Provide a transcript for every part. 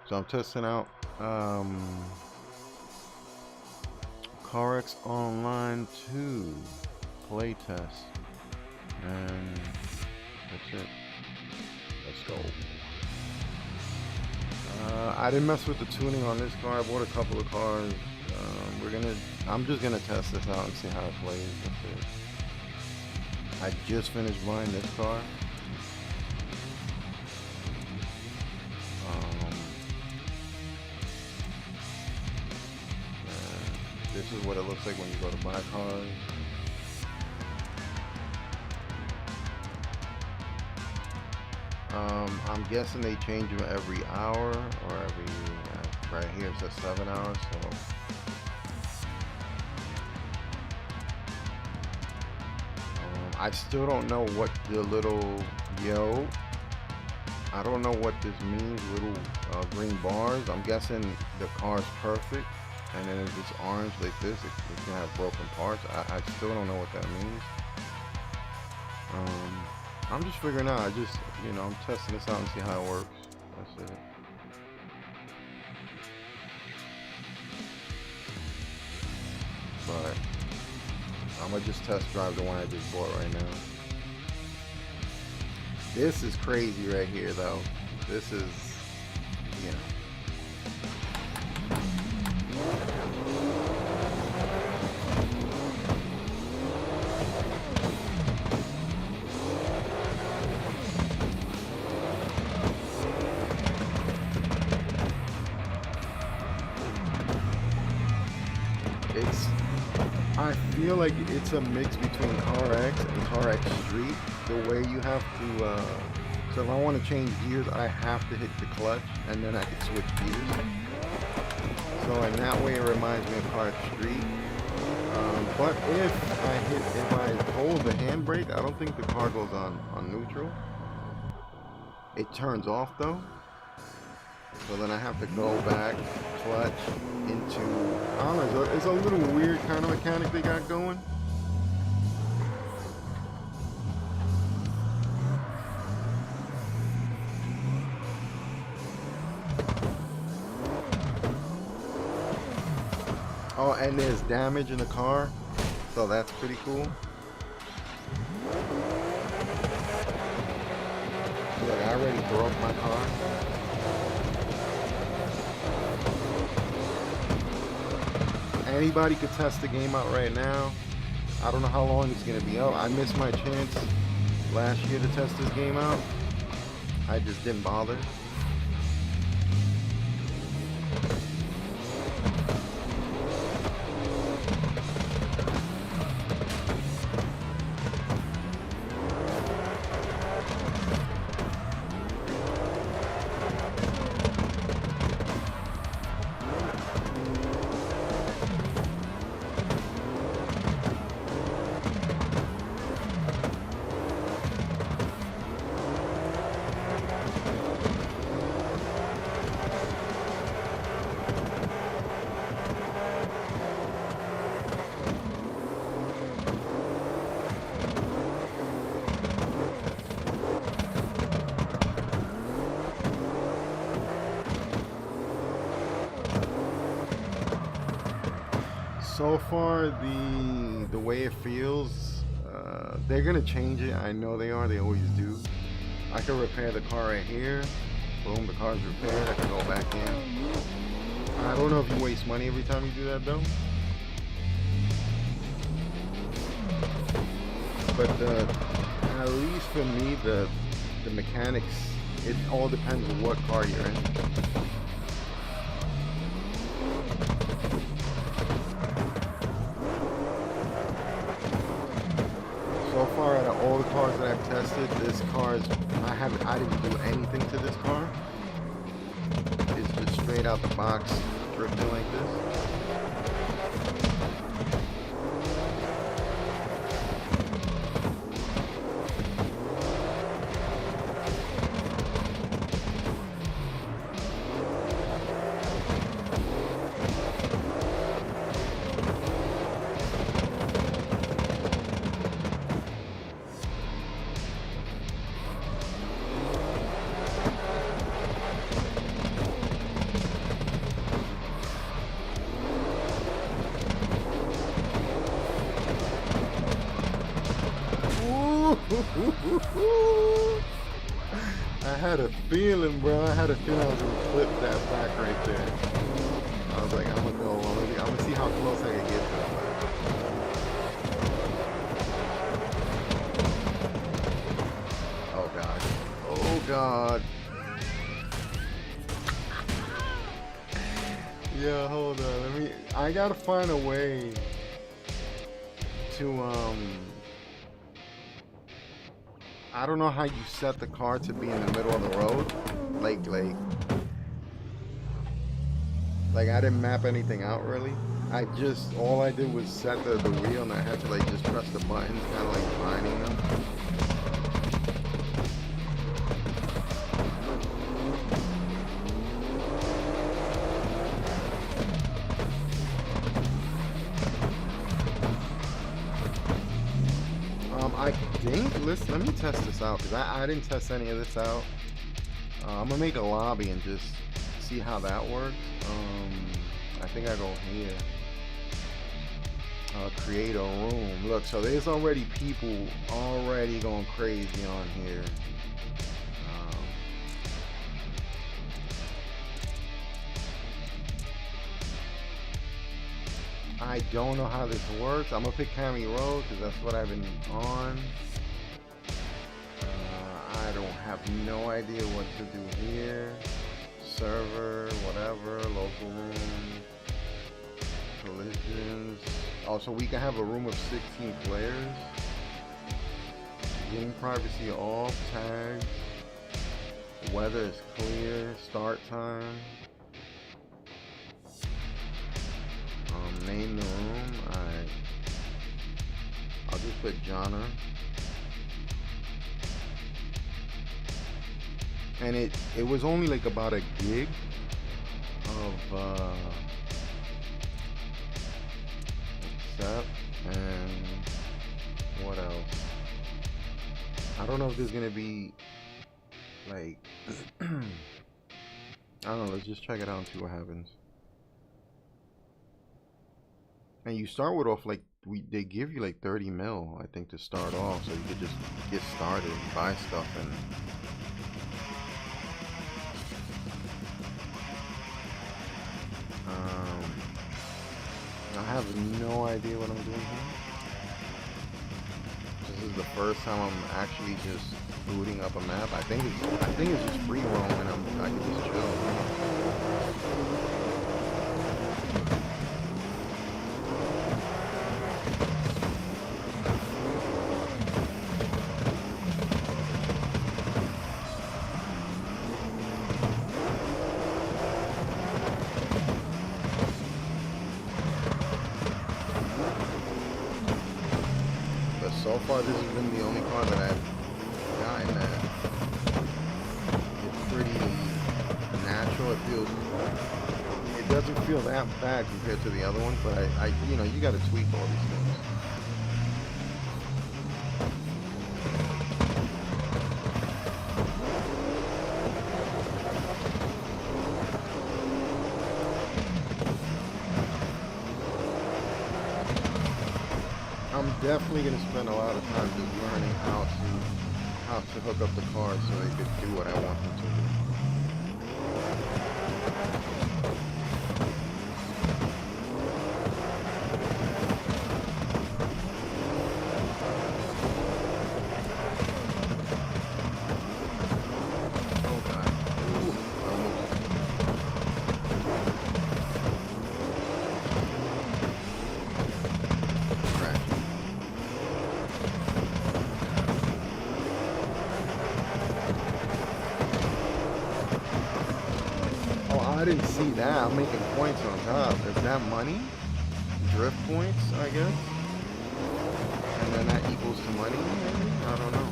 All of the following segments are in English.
So I'm testing out carx online 2 playtest, and that's it. Let's go. I didn't mess with the tuning on this car. I bought a couple of cars. I'm just gonna test this out and see how it plays. That's it. I just finished buying this car. This is what it looks like when you go to buy cars. I'm guessing they change them every hour or every, right here it says 7 hours, so. I still don't know what the little, I don't know what this means, little green bars. I'm guessing the car's perfect, and then if it's orange like this, it can have broken parts. I still don't know what that means. I'm just figuring out. I'm testing this out and see how it works. That's it. But I'm gonna just test drive the one I just bought right now. This is crazy right here, though. This is, I feel like it's a mix between carx and carx Street. The way you have to, so if I want to change gears, I have to hit the clutch, and then I can switch gears. So in that way, it reminds me of carx Street. But if I hold the handbrake, I don't think the car goes on neutral. It turns off though. So then I have to go back, clutch into, I don't know, it's a little weird kind of mechanic they got going. Oh, and there's damage in the car, so that's pretty cool. Look, I already broke my car. Anybody could test the game out right now. I don't know how long it's gonna be out. I missed my chance last year to test this game out. I just didn't bother. So far, the way it feels, they're gonna change it. I know they are. They always do. I can repair the car right here. Boom, the car's repaired. I can go back in. I don't know if you waste money every time you do that though. But at least for me, the mechanics, it all depends on what car you're in. So far, out of all the cars that I've tested, this car is, I didn't do anything to this car. It's just straight out the box, drifting like this. I had a feeling, bro. I had a feeling I was gonna flip that back right there. I was like, I'm gonna go. I'm gonna see how close I can get to it. Oh god. Oh god. Yeah, hold on. I gotta find a way to I don't know how you set the car to be in the middle of the road. Like I didn't map anything out really. All I did was set the wheel, and I had to like just press the buttons, kind of like binding them. I think, let me test this out, because I didn't test any of this out. I'm gonna make a lobby and just see how that works. I think I go here. Create a room. Look, so there's already people already going crazy on here. I don't know how this works. I'm gonna pick Cammy Road because that's what I've been on. I don't have no idea what to do here. Server, whatever, local room, collisions. Also, we can have a room of 16 players. Game privacy off, tags. Weather is clear, start time. Name the room. I'll just put Jonna. And it was only like about a gig of accept, and what else? I don't know if there's gonna be like I don't know, let's just check it out and see what happens. And you start with off like they give you like 30 mil, I think, to start off, so you could just get started and buy stuff. And I have no idea what I'm doing here. This is the first time I'm actually just booting up a map. I think it's just free roam, and I can just chill. So far, this has been the only car that I've gotten that it's pretty natural. It doesn't feel that bad compared to the other ones, but you know, you got to tweak all these things. I'm definitely going to spend a lot of time just learning how to hook up the car so they could do what I want them to do. Oh god. Ooh, I didn't see that. I'm making points on top. Is that money? Drift points, I guess? And then that equals to money, maybe? I don't know.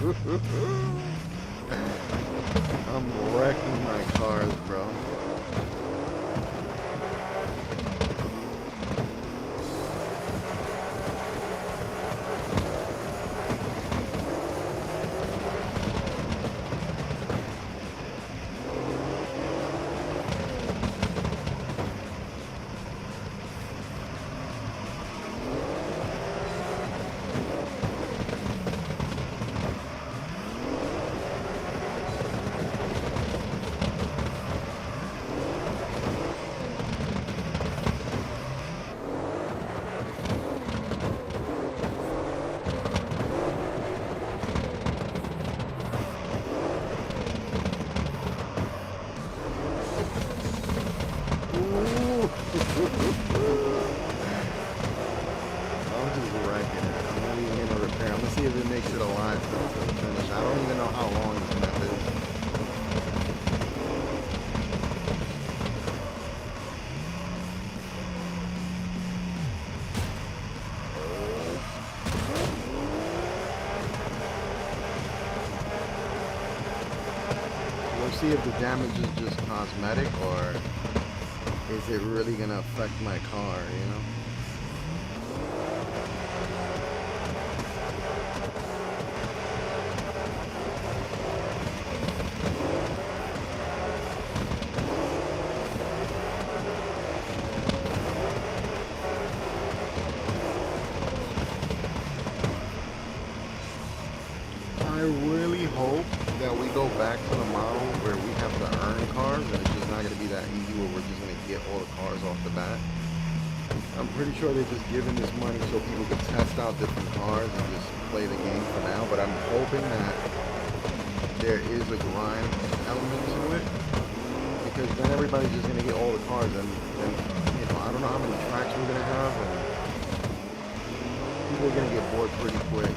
I'm wrecking my cars, bro. See if the damage is just cosmetic or is it really gonna affect my car, you know? I really hope that we go back to the model where we have to earn cars and it's just not going to be that easy where we're just going to get all the cars off the bat. I'm pretty sure they're just giving this money so people can test out different cars and just play the game for now, but I'm hoping that there is a grind element to it because then everybody's just going to get all the cars and you know, I don't know how many tracks we're going to have and people are going to get bored pretty quick.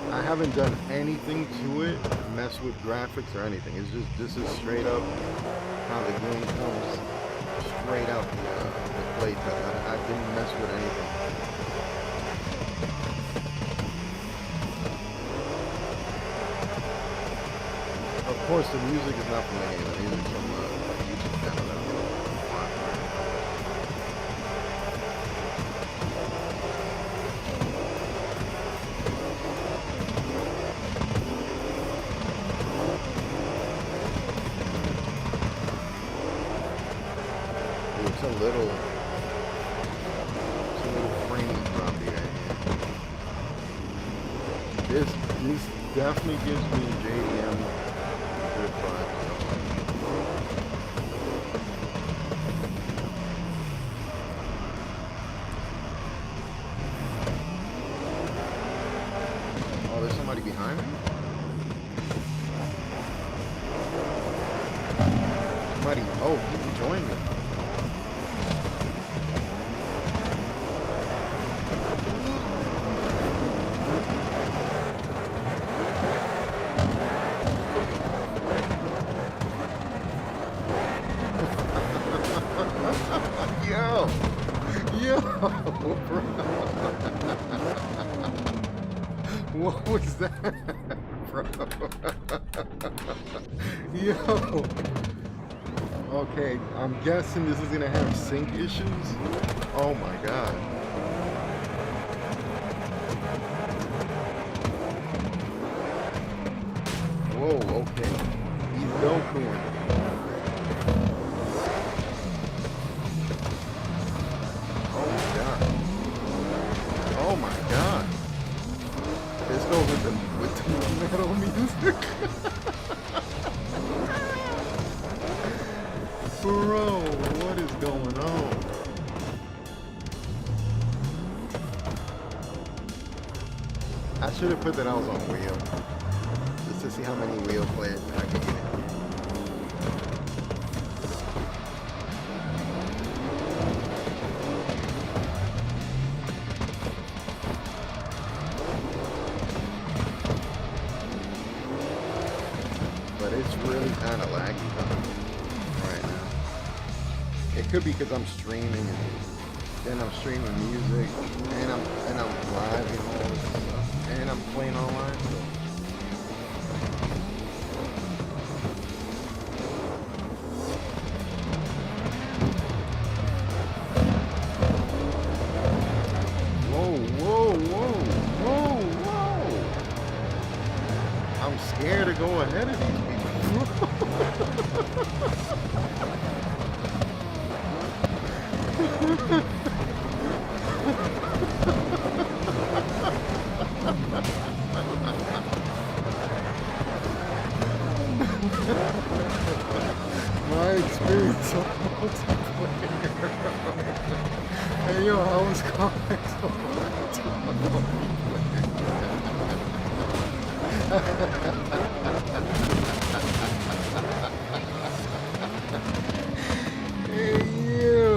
I haven't done anything to it, mess with graphics or anything. It's just, this is straight up how the game comes straight out the playtest. I didn't mess with anything. Of course, the music is not from the game. The music is from a YouTube channel that I'm It's a little framing property right here. This definitely gives me JDM good vibes. Oh, there's somebody behind me? Somebody, oh, you can join me. Yo, bro. What was that, bro? Yo. Okay, I'm guessing this is gonna have sync issues. Oh my god. Whoa, okay. He's Gokuing. Oh my god. Let's go with the metal music. Bro, what is going on? I should have put that I was on wheel. Just to see how many wheel players I could get in. It's really kind of laggy though right now. It could be because I'm streaming and then I'm streaming music and I'm live and all this stuff and I'm playing online. So. I'm scared to go ahead of these people. My experience on multiplayer. Hey yo, I was calling so Hey you.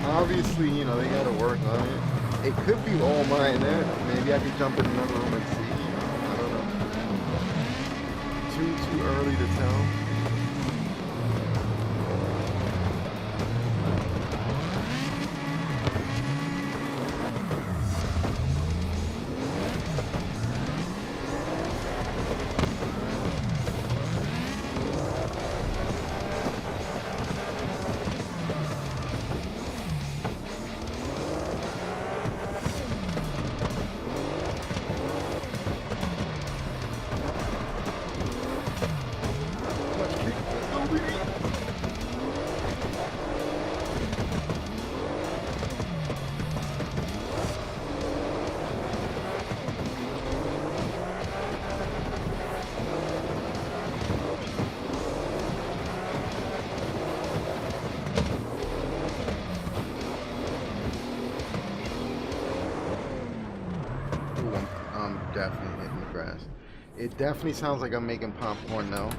Obviously, you know, they gotta work on it. It could be all mine then. Maybe I could jump in another room and see. I don't know. Too early to tell. Definitely hitting the grass. It definitely sounds like I'm making popcorn now.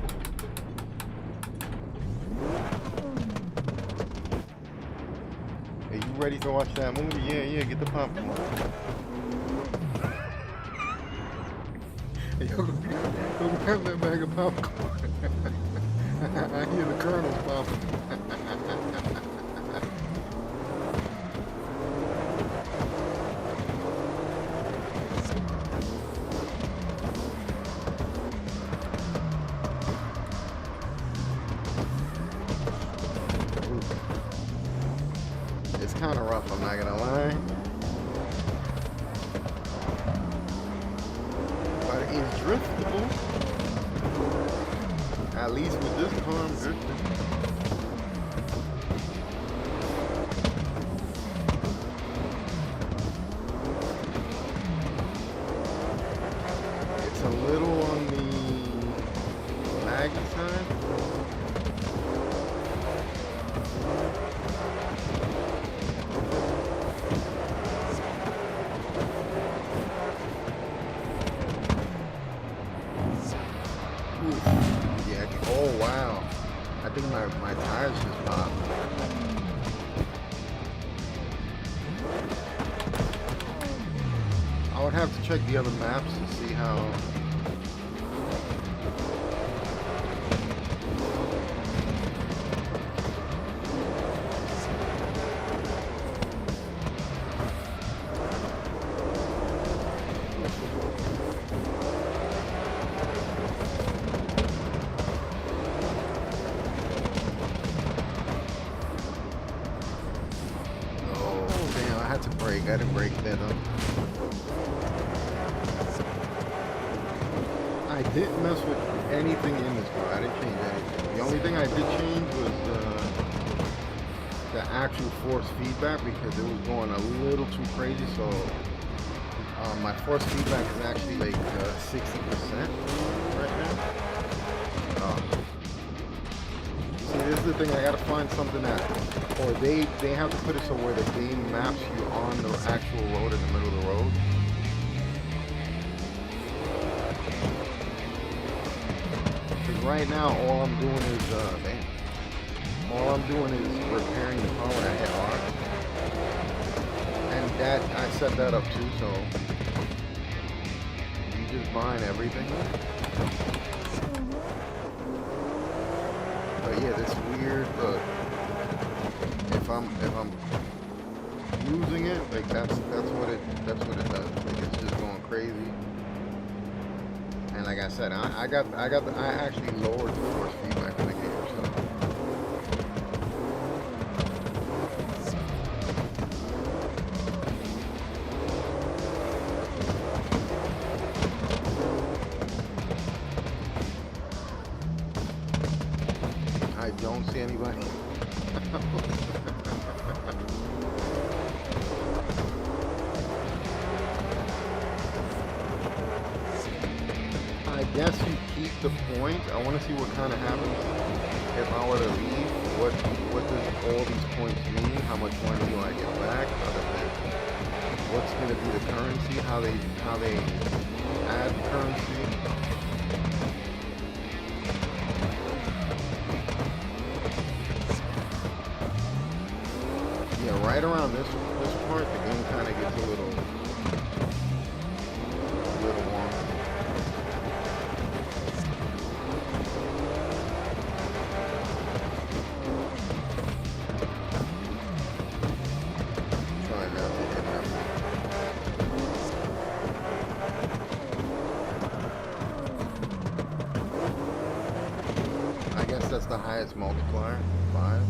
Are you ready to watch that movie? Yeah, get the popcorn. Hey, go grab that bag of popcorn. I hear the Colonel's popping. It's kind of rough, I'm not gonna lie. But it's driftable. At least with this car, I'm drifting. It's a little on the laggy side. Yeah. Oh wow. I think my tires just popped. I would have to check the other maps to see how. I had to brake. I didn't brake that up. I didn't mess with anything in this car. I didn't change anything. The only thing I did change was the actual force feedback because it was going a little too crazy. So my force feedback is actually like 60% right now. See, this is the thing. I gotta find something that, or they have to put it so where the game maps you on the actual road in the middle of the road. Because right now, all I'm doing is repairing the car when I hit R, and set that up too, so you just buying everything. But yeah, this weird if I'm losing it, like that's what it does. Like it's just going crazy. And like I said, I actually lowered the force feedback in the game, so. I don't see anybody. I guess you keep the points. I want to see what kind of happens if I were to leave. What does all these points mean? How much money do I get back? What's going to be the currency? How they add currency? Yeah, right around this part, the game kind of gets a little wonky. Trying not to hit nothing. I guess that's the highest multiplier, 5.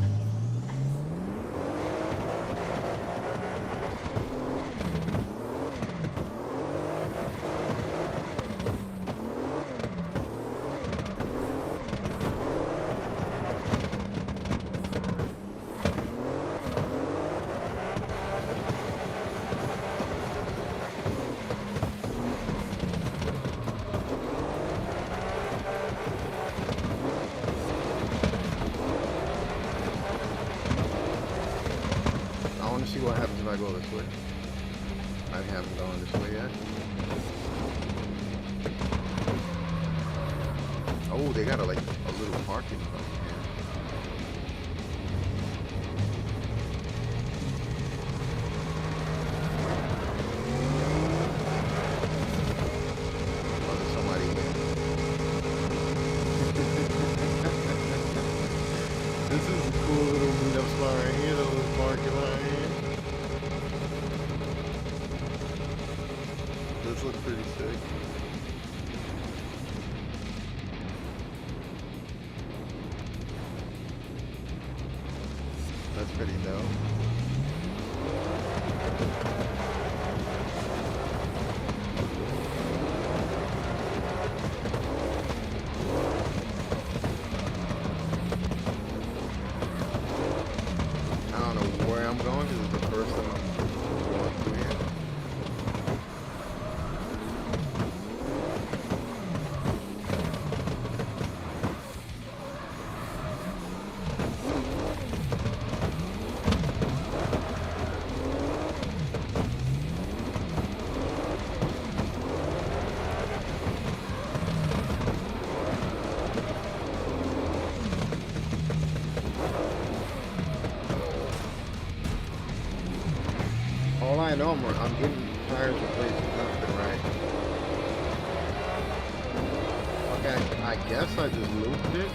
See what happens if I go this way. I haven't gone this way yet. Oh, they got like a little parking spot here. Oh, there's somebody here. This is a cool little meetup spot right here, the little parking lot here. This looks pretty sick. That's pretty dope. I don't know where I'm going because it's the first time I'm going through here. All I know, I'm getting tires replaced with nothing, right? Okay, I guess I just looped it.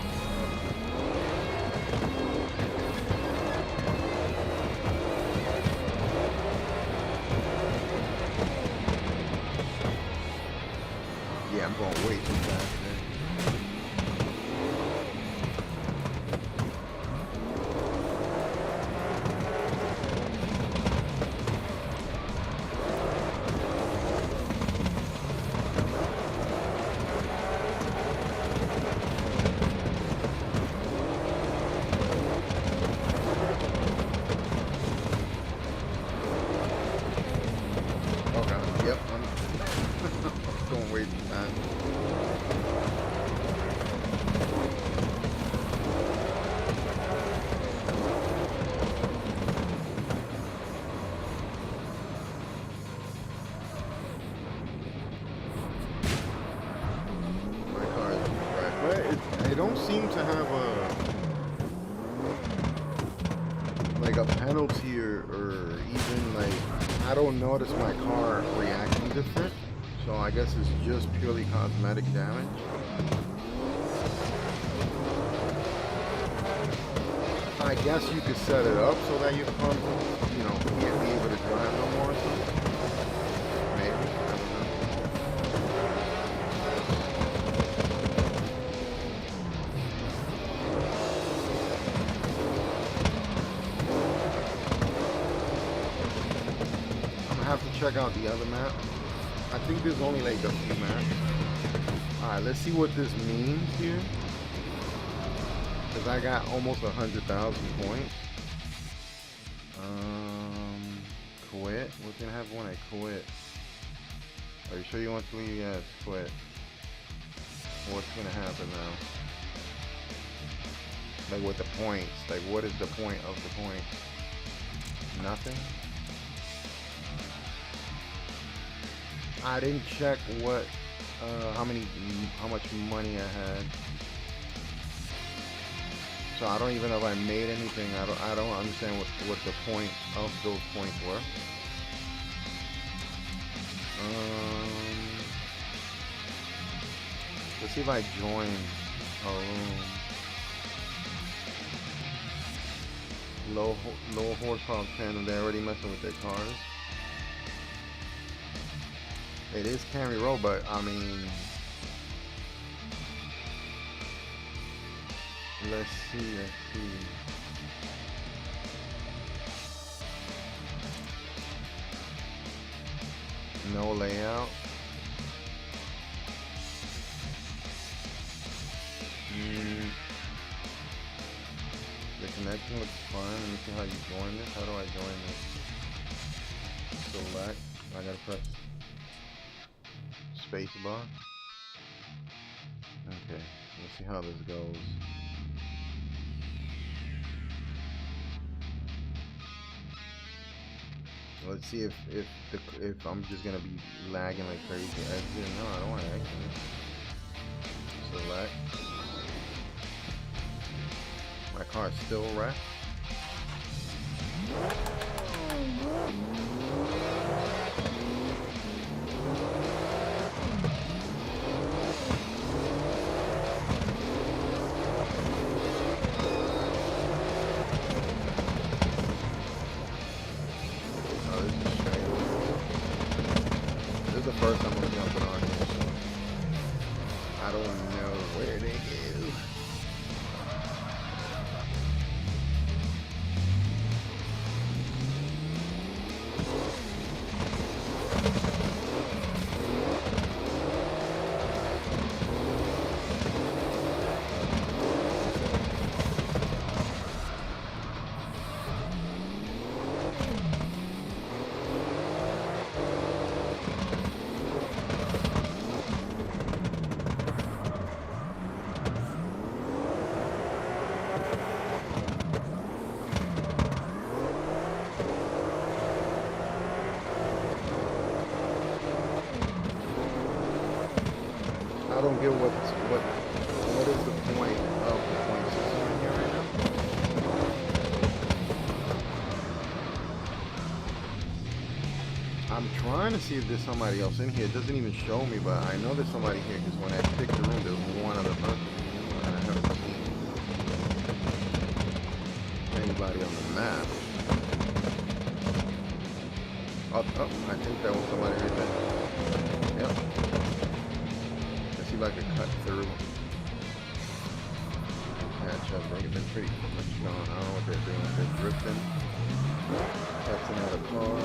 Yeah, I'm going way too fast there. Yep, I'm going way too fast. fields here, or even like, I don't notice my car reacting different. So I guess it's just purely cosmetic damage. I guess you could set it up so that your car, you know, can't be able to drive no more or something. Maybe. I don't know. I'm gonna have to check out the other map. I think there's only like a few maps. Alright, let's see what this means here. Because I got almost 100,000 points. Quit. We're gonna have one I quit. Are you sure you want to leave? Yes, quit. What's gonna happen now? Like with the points. Like what is the point of the points? Nothing? I didn't check what how much money I had. So I don't even know if I made anything. I don't understand what the point of those points were. Let's see if I join a room. Low horsepower tandem. They're already messing with their cars. It is Camry Road, but I mean, let's see. No layout. The connection looks fine. Let me see how you join this. How do I join this? Select. I gotta press spacebar. Okay, let's see how this goes. Let's see if I'm just gonna be lagging like crazy. Exit. No, I don't want to exit. Select. My car's still wrecked. The first time I'm jumping on here, so I don't know where they go. I don't get what is the point of the point system in here right now. I'm trying to see if there's somebody else in here. It doesn't even show me, but I know there's somebody here because when I picked the room, there's one other person, and I haven't seen anybody on the map. Oh, I think that was somebody right there. Yep. See if I could cut through and catch up. They've been pretty much gone. I don't know what they're doing. They're drifting. That's another car.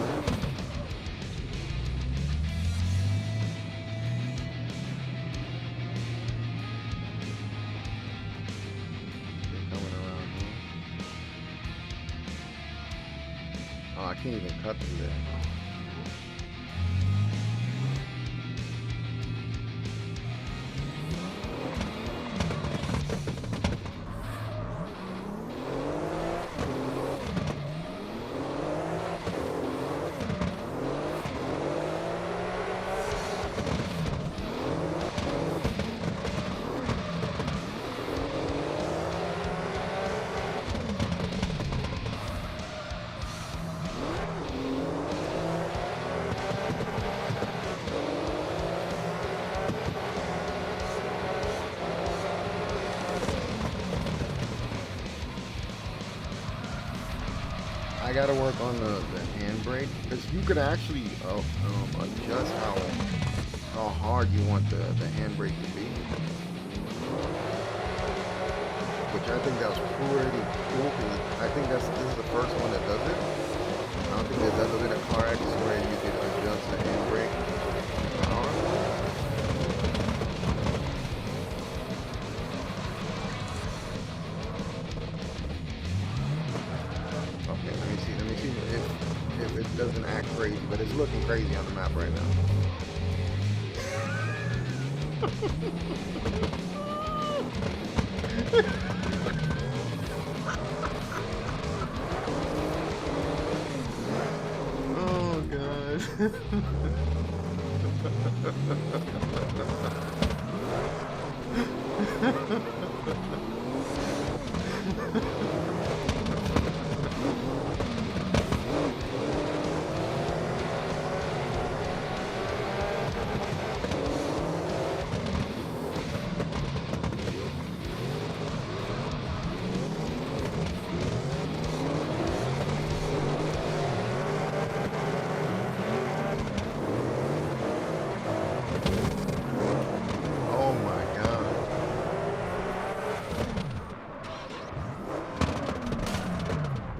They're coming around here. Oh, I can't even cut through there. gotta work on the handbrake, because you could actually adjust how hard you want the handbrake to be, which I think that's pretty cool. Cause I think this is the first one that does it. I don't think there's ever been a car accident where you could adjust the handbrake power. Okay, let me see if it doesn't act crazy, but it's looking crazy on the map right now. Oh god.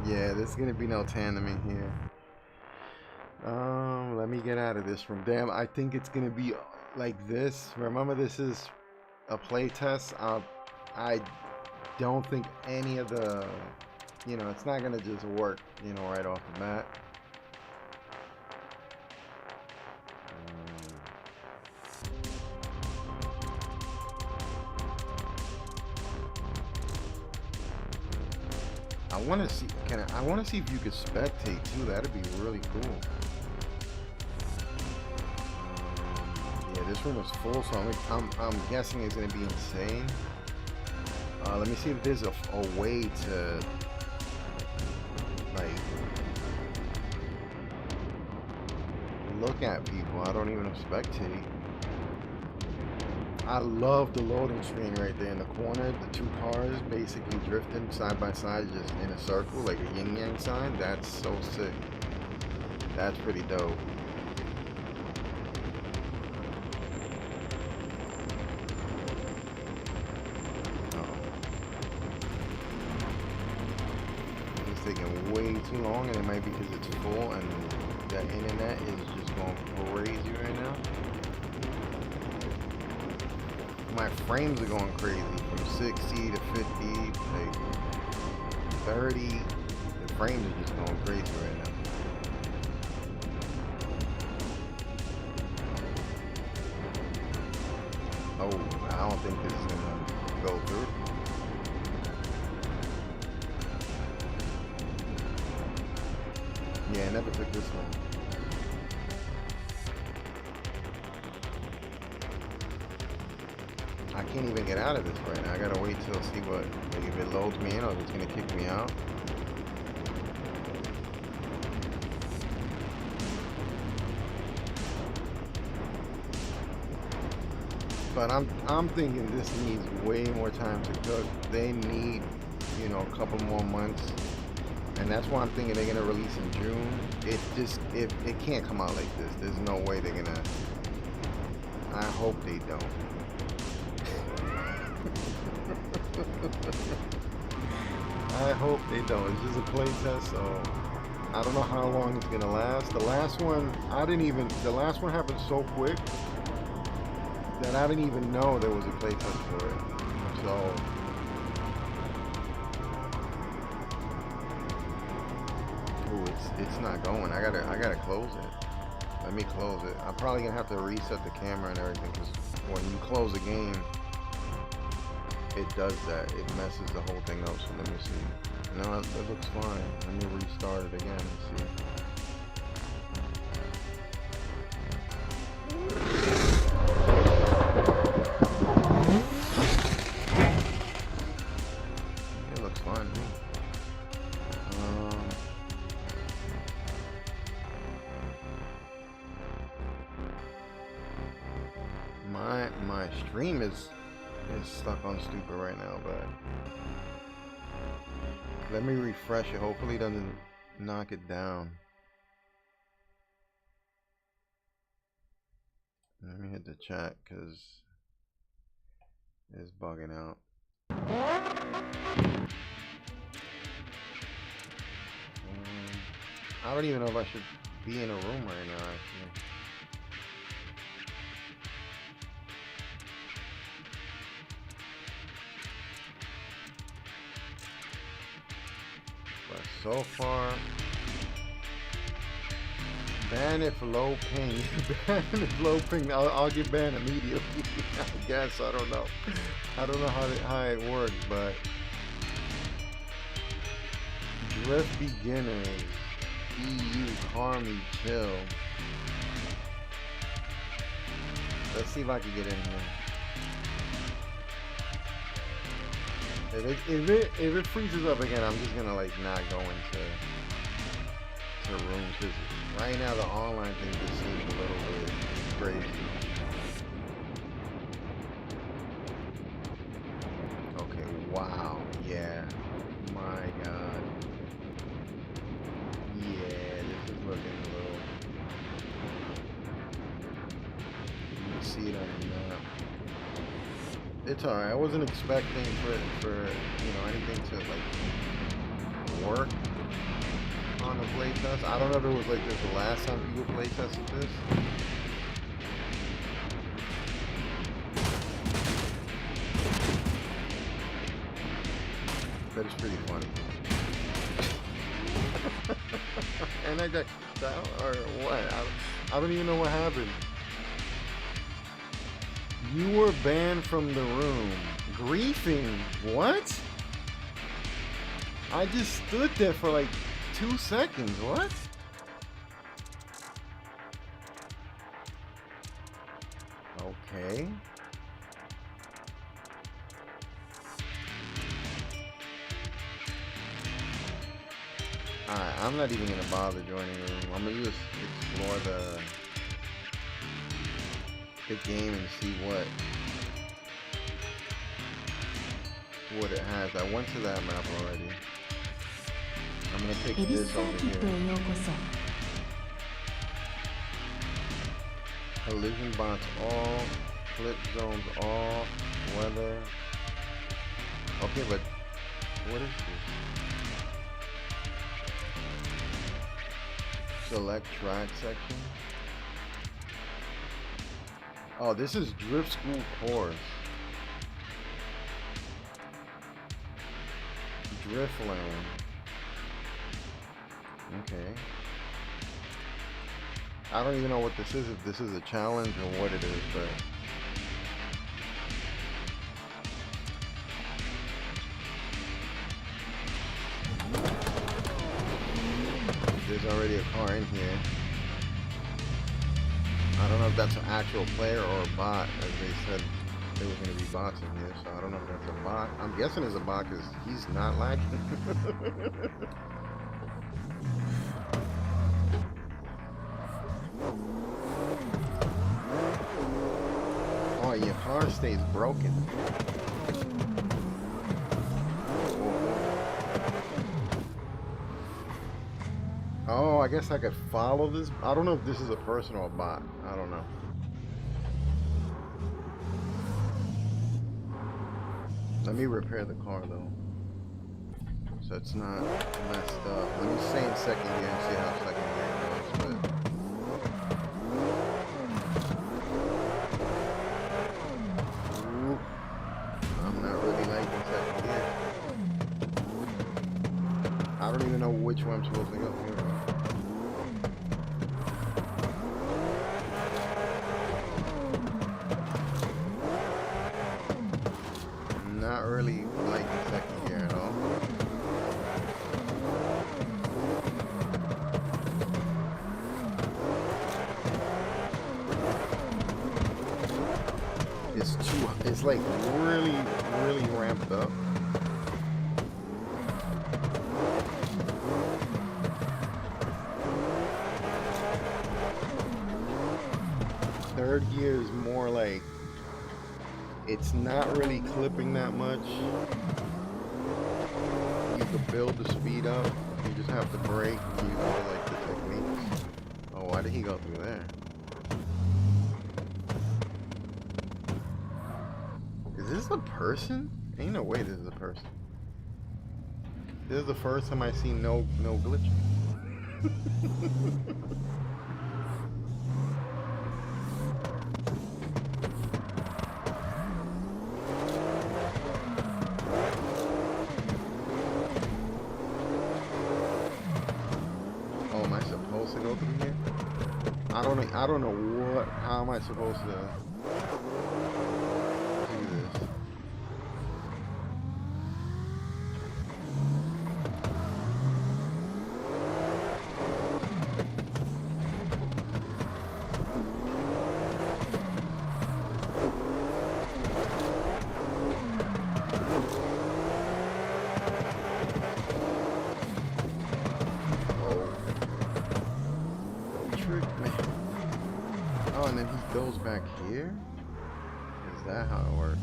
Yeah, there's gonna be no tandeming here. Let me get out of this room. Damn, I think it's gonna be like this. Remember, this is a play test. I don't think any of the, it's not gonna just work, right off the bat. I want to see. I want to see if you could spectate too. That'd be really cool. Yeah, this room is full, so I'm guessing it's gonna be insane. Let me see if there's a way to like look at people. I don't even spectate. I love the loading screen right there in the corner. The two cars basically drifting side by side, just in a circle, like a yin yang sign. That's so sick. That's pretty dope. It's taking way too long, and it might be because it's full, and the internet is just going crazy right now. My frames are going crazy from 60 to 50, like 30. The frames are just going crazy right now. Oh, I don't think this is gonna go through. Yeah, I never took this one. I can't even get out of this right now. I gotta wait till see what, like if it loads me in or if it's gonna kick me out. But I'm thinking this needs way more time to cook. They need, a couple more months. And that's why I'm thinking they're gonna release in June. It can't come out like this. There's no way they're gonna. I hope they don't. I hope they don't. It's just a play test, so I don't know how long it's gonna last. The last one, the last one happened so quick that I didn't even know there was a play test for it. So it's not going. I gotta close it. Let me close it. I'm probably gonna have to reset the camera and everything, because when you close a game, it does that. It messes the whole thing up. So let me see. No, it looks fine. Let me restart it again and see. It looks fine to me. My stream is stuck on stupid right now, but let me refresh it. Hopefully it doesn't knock it down. Let me hit the chat because it's bugging out. I don't even know if I should be in a room right now, actually. But so far, ban it for low ping. Ban it for low ping. I'll get banned immediately. I guess. I don't know. I don't know how it works, but drift beginners. EU Carmy chill. Let's see if I can get in here. If it freezes up again, I'm just gonna like not go into rooms because right now the online thing just seems a little bit crazy. Okay, wow, yeah, my god. Yeah, this is looking a little. You can see it on the map. It's alright. I wasn't expecting for you know anything to like work on the playtest. I don't know if it was like this the last time people playtested this. But it's pretty funny. And I got down or what? I don't even know what happened. You were banned from the room. Griefing? What? I just stood there for like 2 seconds. What? Okay. Alright, I'm not even gonna bother joining the room. I'm gonna just explore the game and see what it has. I went to that map already. I'm gonna pick this over here. Collision bots all, flip zones all, weather. Okay, but what is this? Select track section. Oh, this is Drift School course. Driftland. Okay. I don't even know what this is, if this is a challenge or what it is, but there's already a car in here. I don't know if that's an actual player or a bot, as they said there was going to be bots in here, so I don't know if that's a bot. I'm guessing it's a bot because he's not lagging. Oh, your car stays broken. Oh, I guess I could follow this. I don't know if this is a person or a bot. I don't know. Let me repair the car though, so it's not messed up. Let me stay in second gear and see how second gear goes. Ooh, I'm not really liking second gear. I don't even know which way I'm supposed to go here. Not really liking second gear at all. It's like really ramped up. Third gear is more like, it's not really clipping that much. You could build the speed up. You just have to brake and use all like the techniques. Oh, why did he go through there? Is this a person? Ain't no way this is a person. This is the first time I see no glitching. Oh, am I supposed to go through here? I don't know what. How am I supposed to do this? Oh, and then he goes back here? Is that how it works?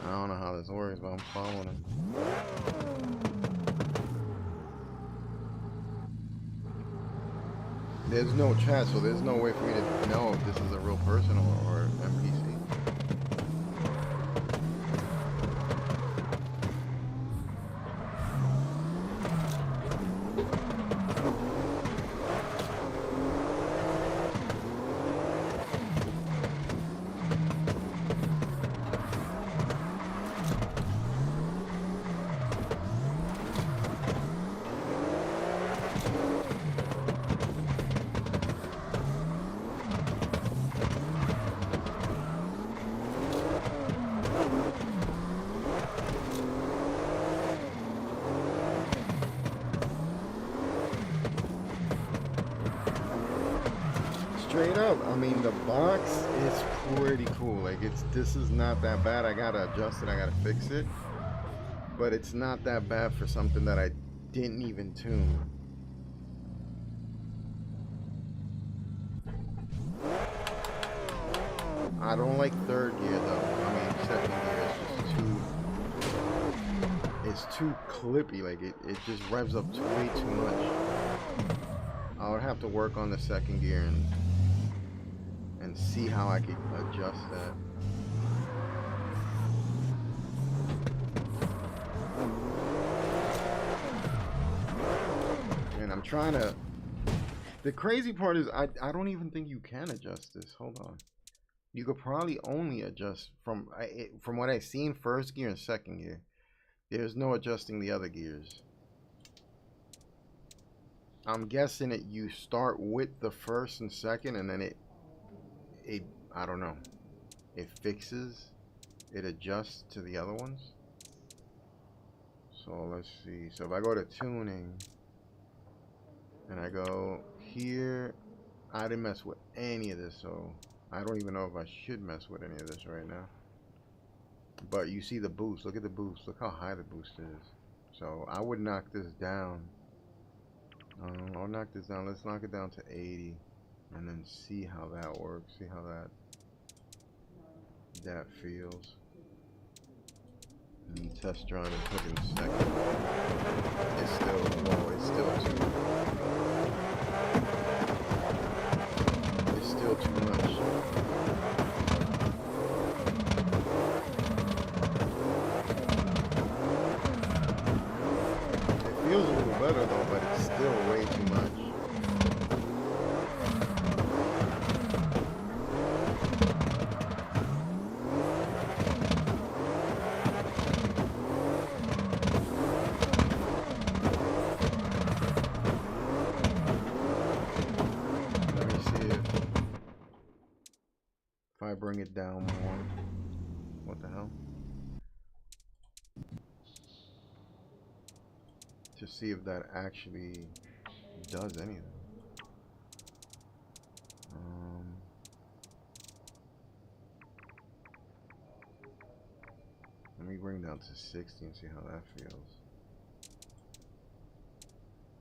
I don't know how this works, but I'm following him. There's no chat, so there's no way for me to know if this is a real person or NPC. Straight up, I mean the box is pretty cool. Like this is not that bad. I gotta adjust it, I gotta fix it. But it's not that bad for something that I didn't even tune. I don't like third gear though. I mean second gear is just too clippy. Like it just revs up way too much. I would have to work on the second gear and see how I could adjust that. And I'm trying to... The crazy part is I don't even think you can adjust this. Hold on. You could probably only adjust from what I've seen, first gear and second gear. There's no adjusting the other gears. I'm guessing that you start with the first and second, and then it I don't know. It fixes, it adjusts to the other ones. So let's see. So if I go to tuning and I go here, I didn't mess with any of this, so I don't even know if I should mess with any of this right now. But you see the boost. Look at the boost. Look how high the boost is. So I would knock this down. I'll knock this down. Let's knock it down to 80 and then see how that works. See how that feels. And test drive and put in second. It's still low. It's still too much. It feels a little better though, but it's still way too much. I bring it down more. What the hell? To see if that actually does anything. Let me bring down to 60 and see how that feels.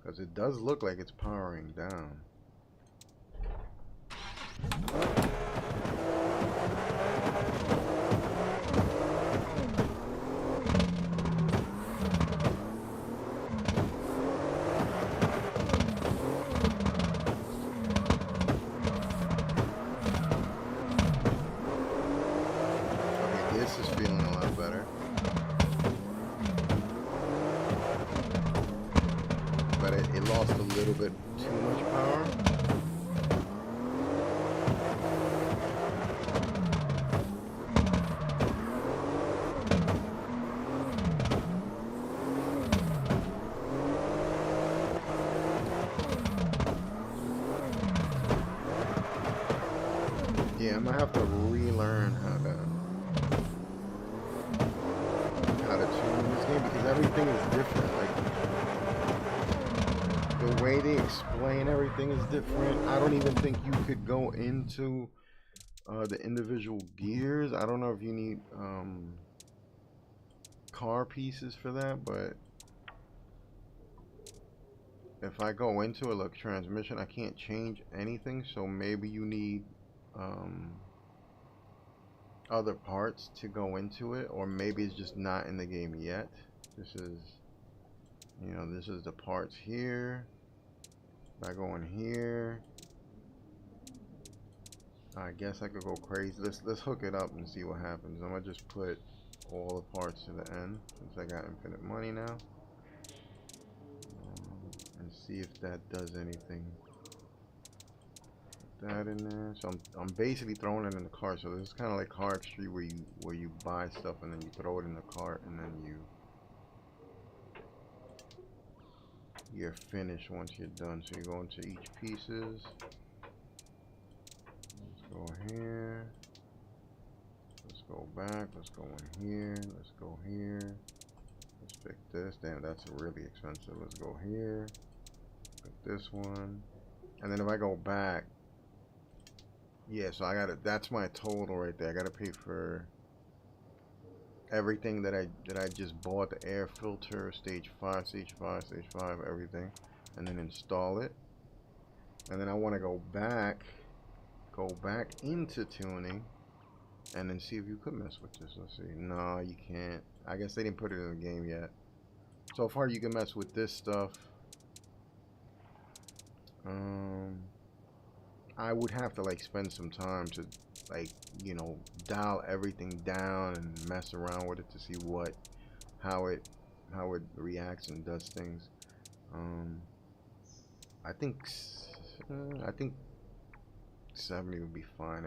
Because it does look like it's powering down. but it lost a little bit too much power. Yeah, I'm gonna have to relearn how to tune this game because everything is different. Like the way they explain everything is different. I don't even think you could go into the individual gears. I don't know if you need car pieces for that, but if I go into it, look, transmission, I can't change anything, so maybe you need other parts to go into it, or maybe it's just not in the game yet. This is, you know, this is the parts here. If I go in here, I guess I could go crazy. Let's hook it up and see what happens. I'm gonna just put all the parts to the end since I got infinite money now, and see if that does anything. Put that in there. So I'm basically throwing it in the cart. So this is kind of like carx where you buy stuff and then you throw it in the cart and then you're finished once you're done. So you go into each pieces. Let's go here. Let's go back. Let's go in here. Let's go here. Let's pick this. Damn, that's really expensive. Let's go here. Pick this one. And then if I go back, yeah, so I gotta, that's my total right there. I gotta pay for everything that I just bought, the air filter, stage 5, everything, and then install it. And then I want to go back into tuning and then see if you could mess with this. Let's see. No, you can't. I guess they didn't put it in the game yet. So far you can mess with this stuff. I would have to like spend some time to like, you know, dial everything down and mess around with it to see how it reacts and does things. I think 70 would be fine.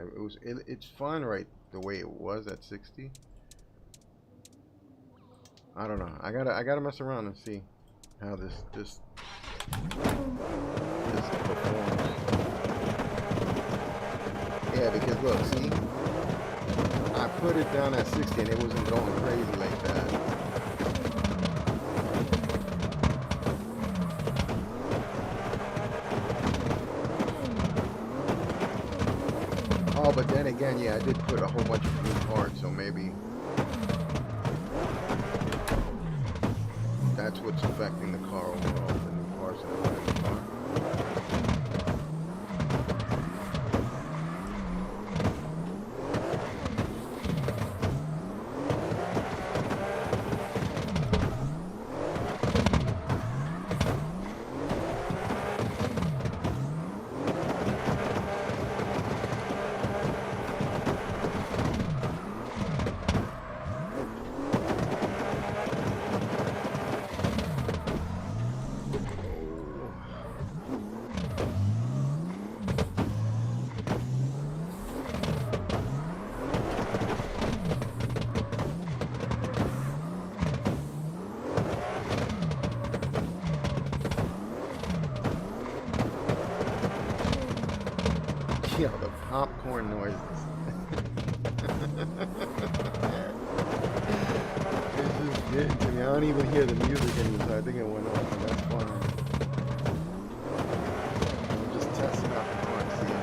It's fine right the way it was at 60. I don't know. I gotta mess around and see how this performs. Yeah, because look, see, I put it down at 60 and it wasn't going crazy like that. Oh, but then again, yeah, I did put a whole bunch of new parts, so maybe that's what's affecting the car overall, the new parts that I put in the car. Yo, the popcorn noises. It's just getting to me. I don't even hear the music anymore, so I think it went off, and that's fine. I'm just testing out the car and seeing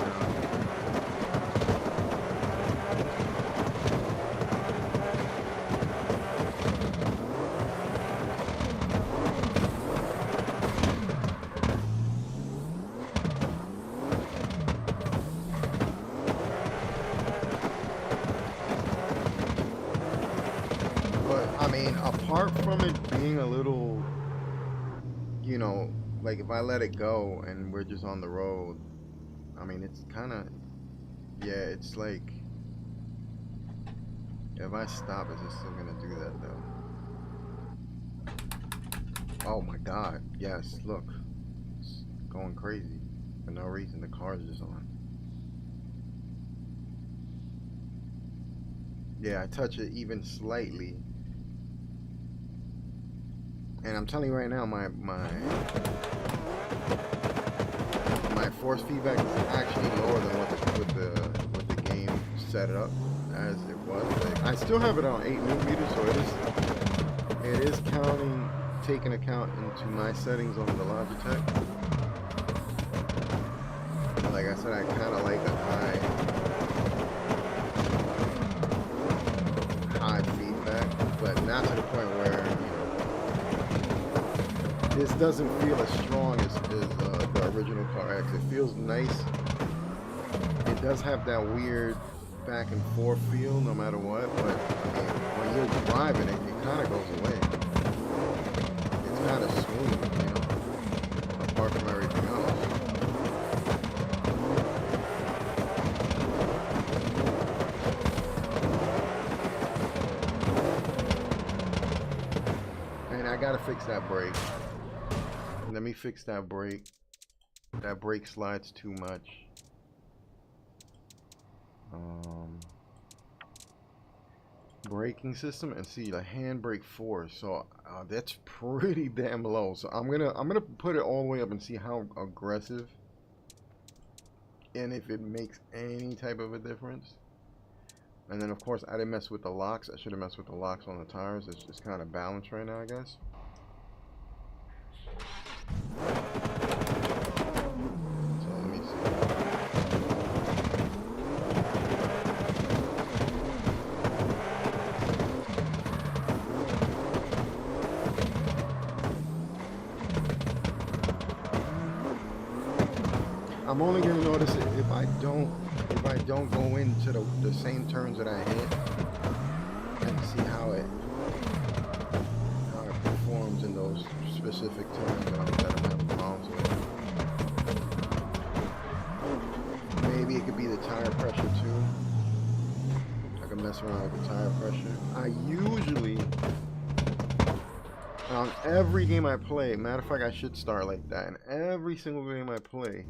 I mean, apart from it being a little, you know, like if I let it go and we're just on the road, I mean, it's kind of, yeah, it's like, if I stop, is it still going to do that though? Oh my God, yes, look. going crazy for no reason. The car is just on. Yeah, I touch it even slightly, and I'm telling you right now, my force feedback is actually lower than what the game set it up as it was. Like, I still have it on 8mm, so it is taking account into my settings on the Logitech. Like I said, I kind of like a high feedback, but not to the point where, this doesn't feel as strong as the original carx. It feels nice. It does have that weird back and forth feel no matter what, but I mean, when you're driving it kind of goes away. It's kind of smooth, apart from everything else. And I gotta fix that brake. Let me fix that brake. That brake slides too much. Braking system, and see the handbrake force. So that's pretty damn low. So I'm gonna put it all the way up and see how aggressive, and if it makes any type of a difference. And then of course I didn't mess with the locks. I should have messed with the locks on the tires. It's just kind of balanced right now, I guess. So let me see. I'm only gonna notice it if I don't go into the same turns that I hit, and see how it performs in those specific turns that I'm having problems with. Maybe it could be the tire pressure too. I can mess around with the tire pressure. I usually, on every game I play, matter of fact, I should start like that. In every single game I play,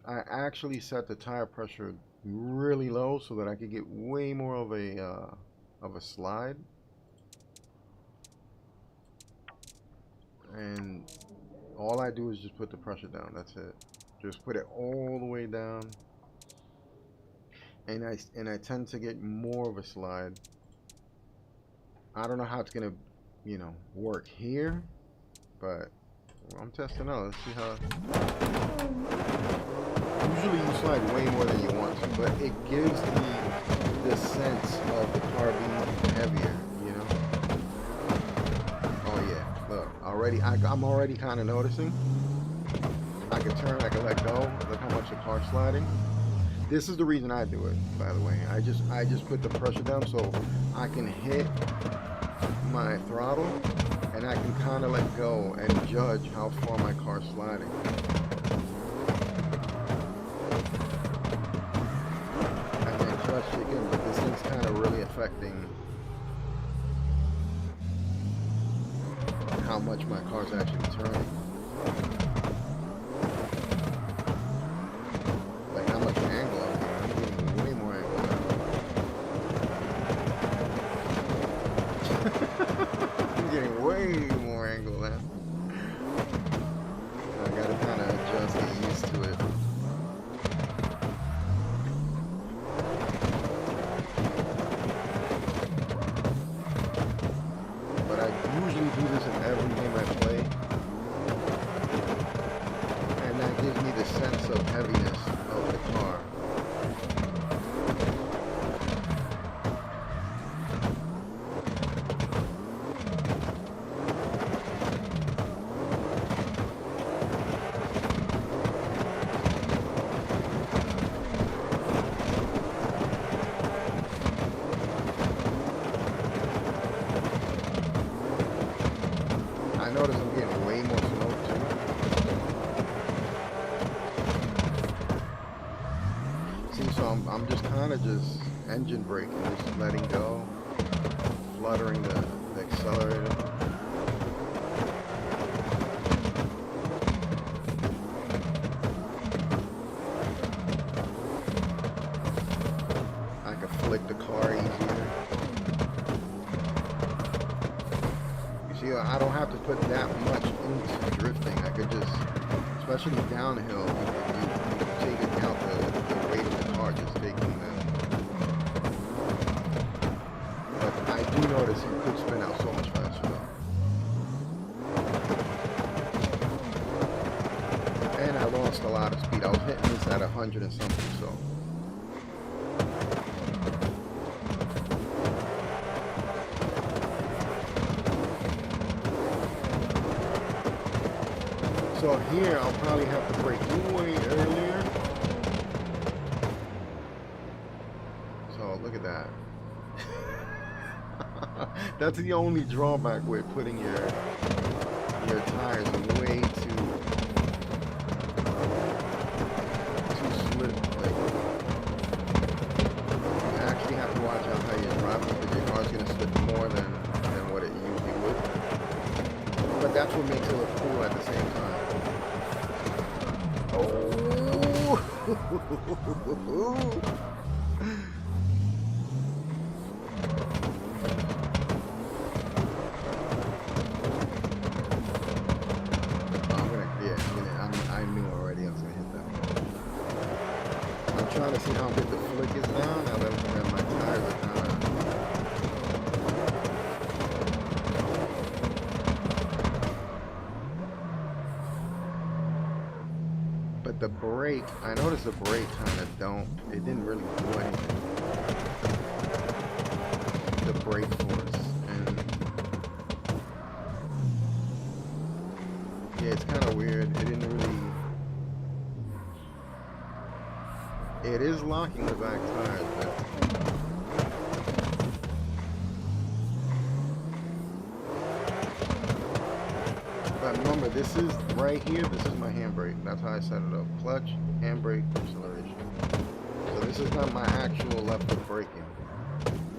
I actually set the tire pressure really low so that I could get way more of a slide. And all I do is just put the pressure down. That's it. Just put it all the way down. And I tend to get more of a slide. I don't know how it's gonna, work here, but I'm testing out. Let's see how. Usually you slide way more than you want to, but it gives me the sense of the car being heavier, Oh yeah, look, I'm already kind of noticing. I can turn, I can let go. Look how much the car's sliding. This is the reason I do it, by the way. I just put the pressure down so I can hit my throttle, and I can kind of let go and judge how far my car's sliding. Again, but this thing's kind of really affecting how much my car's actually turning. Like how much angle I'm getting. I'm getting way more angle now. I'm getting way more angle now. I gotta kind of adjust, get used to it. Do this in every game I play, and that gives me the sense of heaviness of the car. I notice I'm getting way more smoke too. See, so I'm just kind of just engine braking, just letting go, fluttering the accelerator. So I don't have to put that much into drifting. I could just, especially downhill, you take account the weight of the car just taking the. But I do notice you could spin out so much faster though. And I lost a lot of speed. I was hitting this at 100 and something, so. So here I'll probably have to brake way earlier. So look at that. That's the only drawback with putting your tires way too slip. Like, you actually have to watch out how you're driving because your car's gonna slip more than what it usually would. But that's what makes it look cool at the same time. I knew already I was gonna hit that. I'm trying to see how big the flick is now that my tires are kind of. But the brake, I noticed the brake kind of it didn't really do anything. The brake force, and yeah, it's kind of weird. It didn't really. It is locking the back tires, but remember, this is right here. This is my handbrake. That's how I set it up. Clutch, handbrake, acceleration. So this is not my actual left foot braking.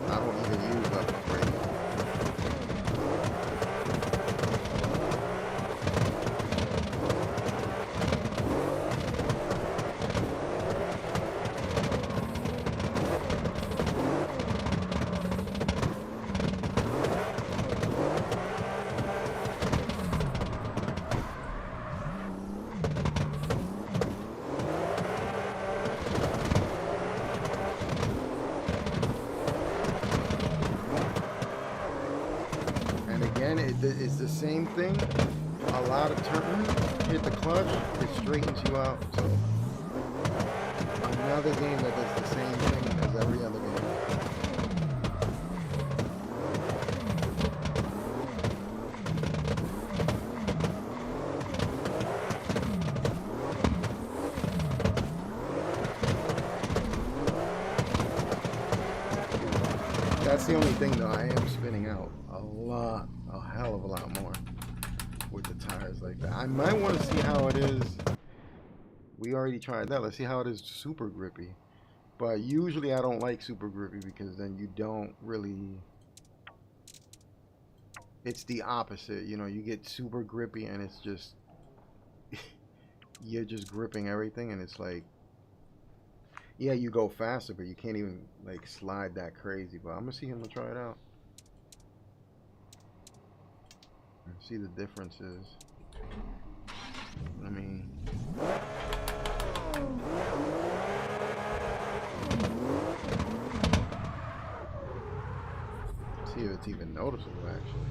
I don't even use left foot braking. It's the same thing. A lot of turns, hit the clutch, it straightens you out. So another game that does the same thing as every other game. That's the only thing though, I am spinning out a hell of a lot more with the tires like that. I might want to see how it is. We already tried that. Let's see how it is super grippy. But usually I don't like super grippy because then you don't really, it's the opposite, you know, you get super grippy and it's just, you're just gripping everything and it's like, yeah, you go faster, but you can't even like slide that crazy. But I'm gonna see him to try it out and see the differences. I mean, see if it's even noticeable actually.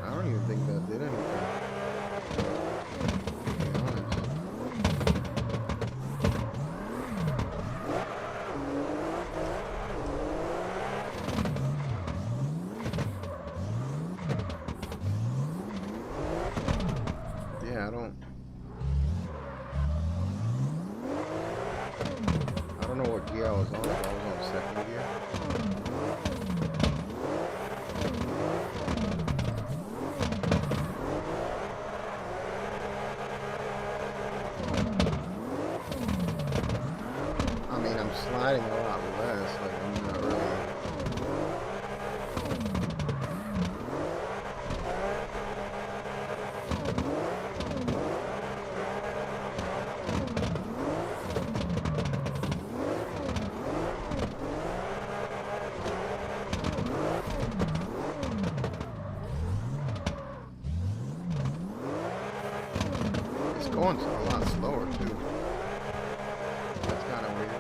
I don't even think that did anything. I don't know what gear I was on. I was on second. going a lot slower too. That's kind of weird.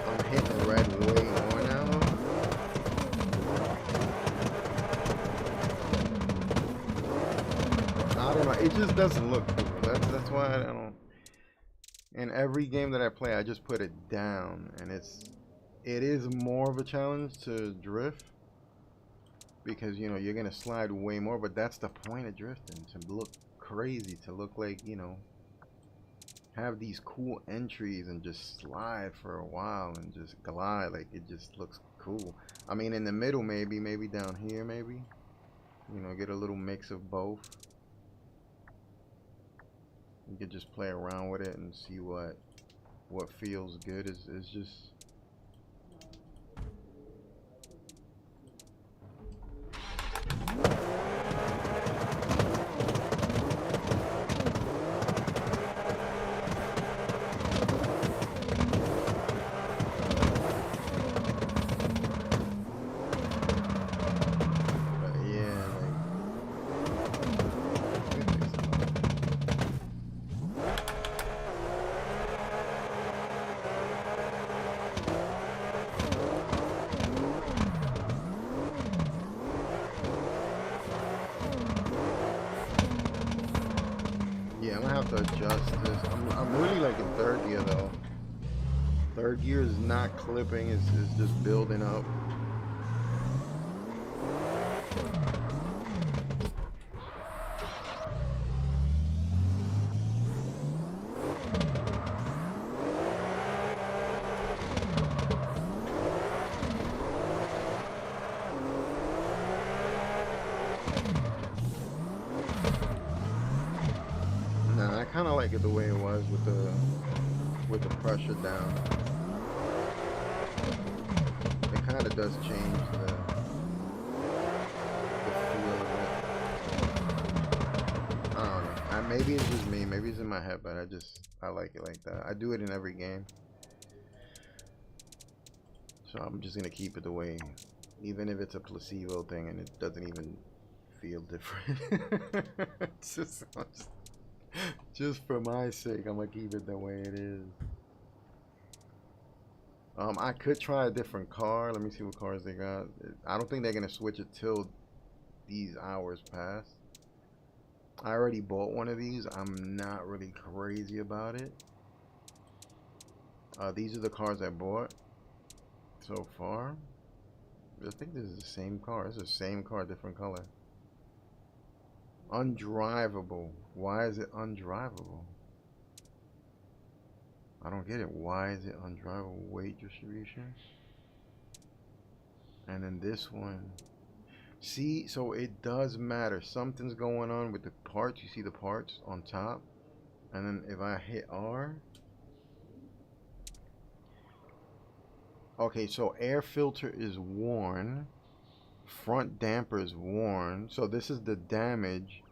I'm hitting the red way more now though. I don't know. It just doesn't look cool. That's why I don't. In every game that I play, I just put it down, and it is more of a challenge to drift because you know you're gonna slide way more. But that's the point of drifting, to look crazy, to look like, you know, have these cool entries and just slide for a while and just glide. Like, it just looks cool. I mean, in the middle, maybe down here, maybe, you know, get a little mix of both. You could just play around with it and see what feels good. Is just yeah, I'm gonna have to adjust this. I'm really like in third gear though. Third gear is not clipping, it's just building up. Nah, I kind of like it the way it was with the pressure down. It kind of does change the feel of it. I don't know. Maybe it's just me. Maybe it's in my head, but I like it like that. I do it in every game, so I'm just gonna keep it the way, even if it's a placebo thing and it doesn't even feel different. Just for my sake, I'm gonna keep it the way it is. I could try a different car. Let me see what cars they got. I don't think they're gonna switch it till these hours pass. I already bought one of these. I'm not really crazy about it. These are the cars I bought so far. I think this is the same car. It's the same car, different color. Undrivable. Why is it undrivable? I don't get it. Why is it undrivable? Weight distribution. And then this one. See, so it does matter. Something's going on with the parts. You see the parts on top. And then if I hit R. Okay, so air filter is worn. Front damper is worn. So this is the damage.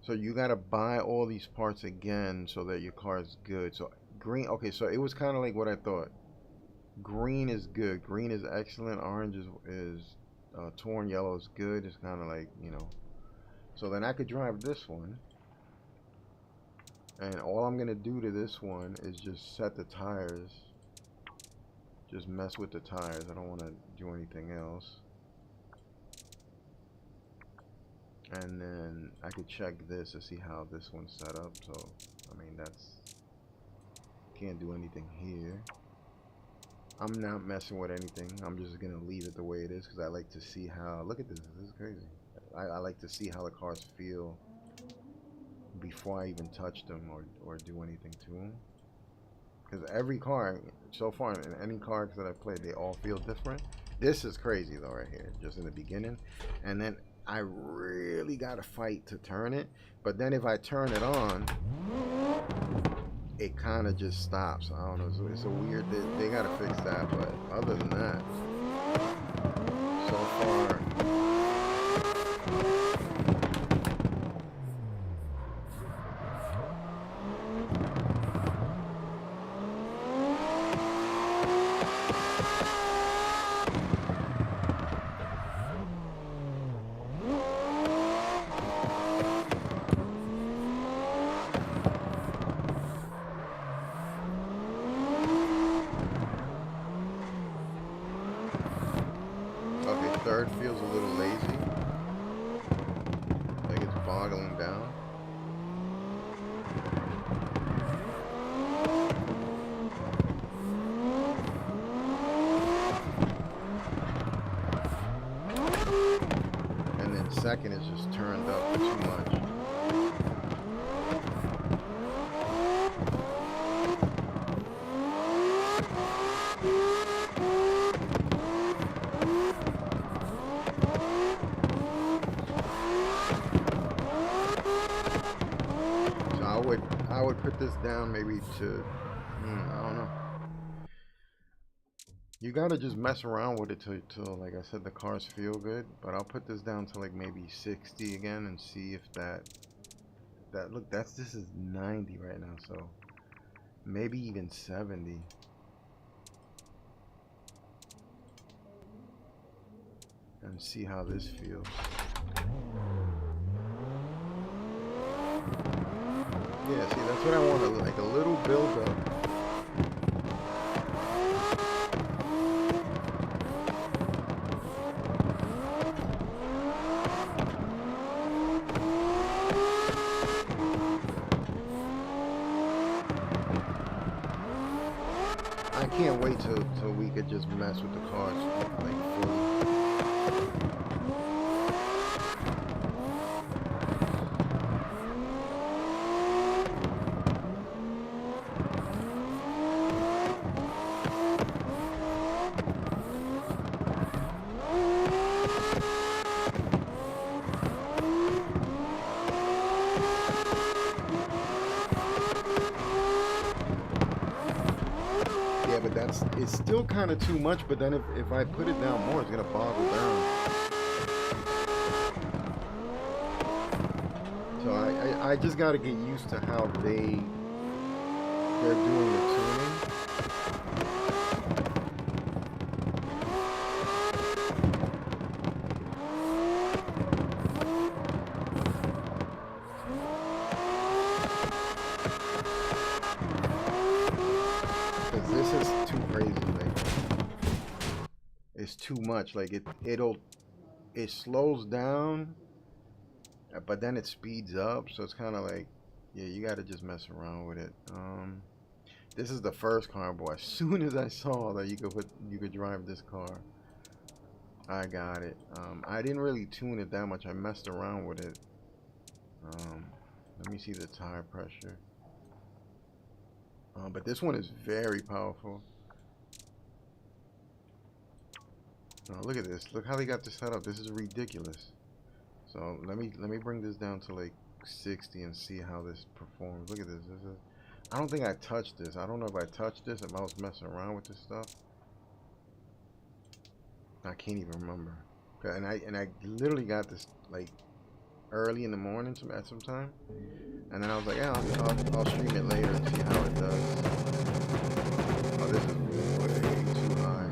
So you gotta buy all these parts again so that your car is good. So green, okay, so it was kind of like what I thought. Green is good. Green is excellent. Orange is torn. Yellow is good. It's kind of like, you know. So then I could drive this one. And all I'm gonna do to this one is just set the tires. Just mess with the tires. I don't want to do anything else. And then I could check this to see how this one's set up. So, I mean, can't do anything here. I'm not messing with anything. I'm just gonna leave it the way it is because I like to see how. Look at this. This is crazy. I like to see how the cars feel before I even touch them or do anything to them. Because every car so far, in any cars that I've played, they all feel different. This is crazy though, right here, just in the beginning, and then I really gotta fight to turn it. But then if I turn it on, it kind of just stops. I don't know. It's a weird. They gotta fix that. But other than that, so far. Okay, third feels a little lazy. Like it's boggling down. And then second is just turned up too much. I would put this down maybe to, I don't know. You gotta just mess around with it till like I said, the cars feel good. But I'll put this down to like maybe 60 again and see if that look, this is 90 right now, so maybe even 70. And see how this feels. Yeah, see, that's what I want, like a little build up. I can't wait till we could just mess with the cars like fully. Yeah, but it's still kind of too much, but then if I put it down more, it's gonna boggle down. So I just gotta get used to how they're doing the tuning. Cause this is too crazy, like it's too much. Like it slows down, but then it speeds up. So it's kind of like, yeah, you gotta just mess around with it. This is the first car, boy. As soon as I saw that you could drive this car, I got it. I didn't really tune it that much. I messed around with it. Let me see the tire pressure. But this one is very powerful. Look at this. Look how they got this set up. This is ridiculous. So let me bring this down to like 60 and see how this performs. Look at this. I don't think I touched this. I don't know if I touched this, if I was messing around with this stuff. I can't even remember. And I literally got this like early in the morning at some time, and then I was like, yeah, I'll stream it later and see how it does. Oh, this is way too high.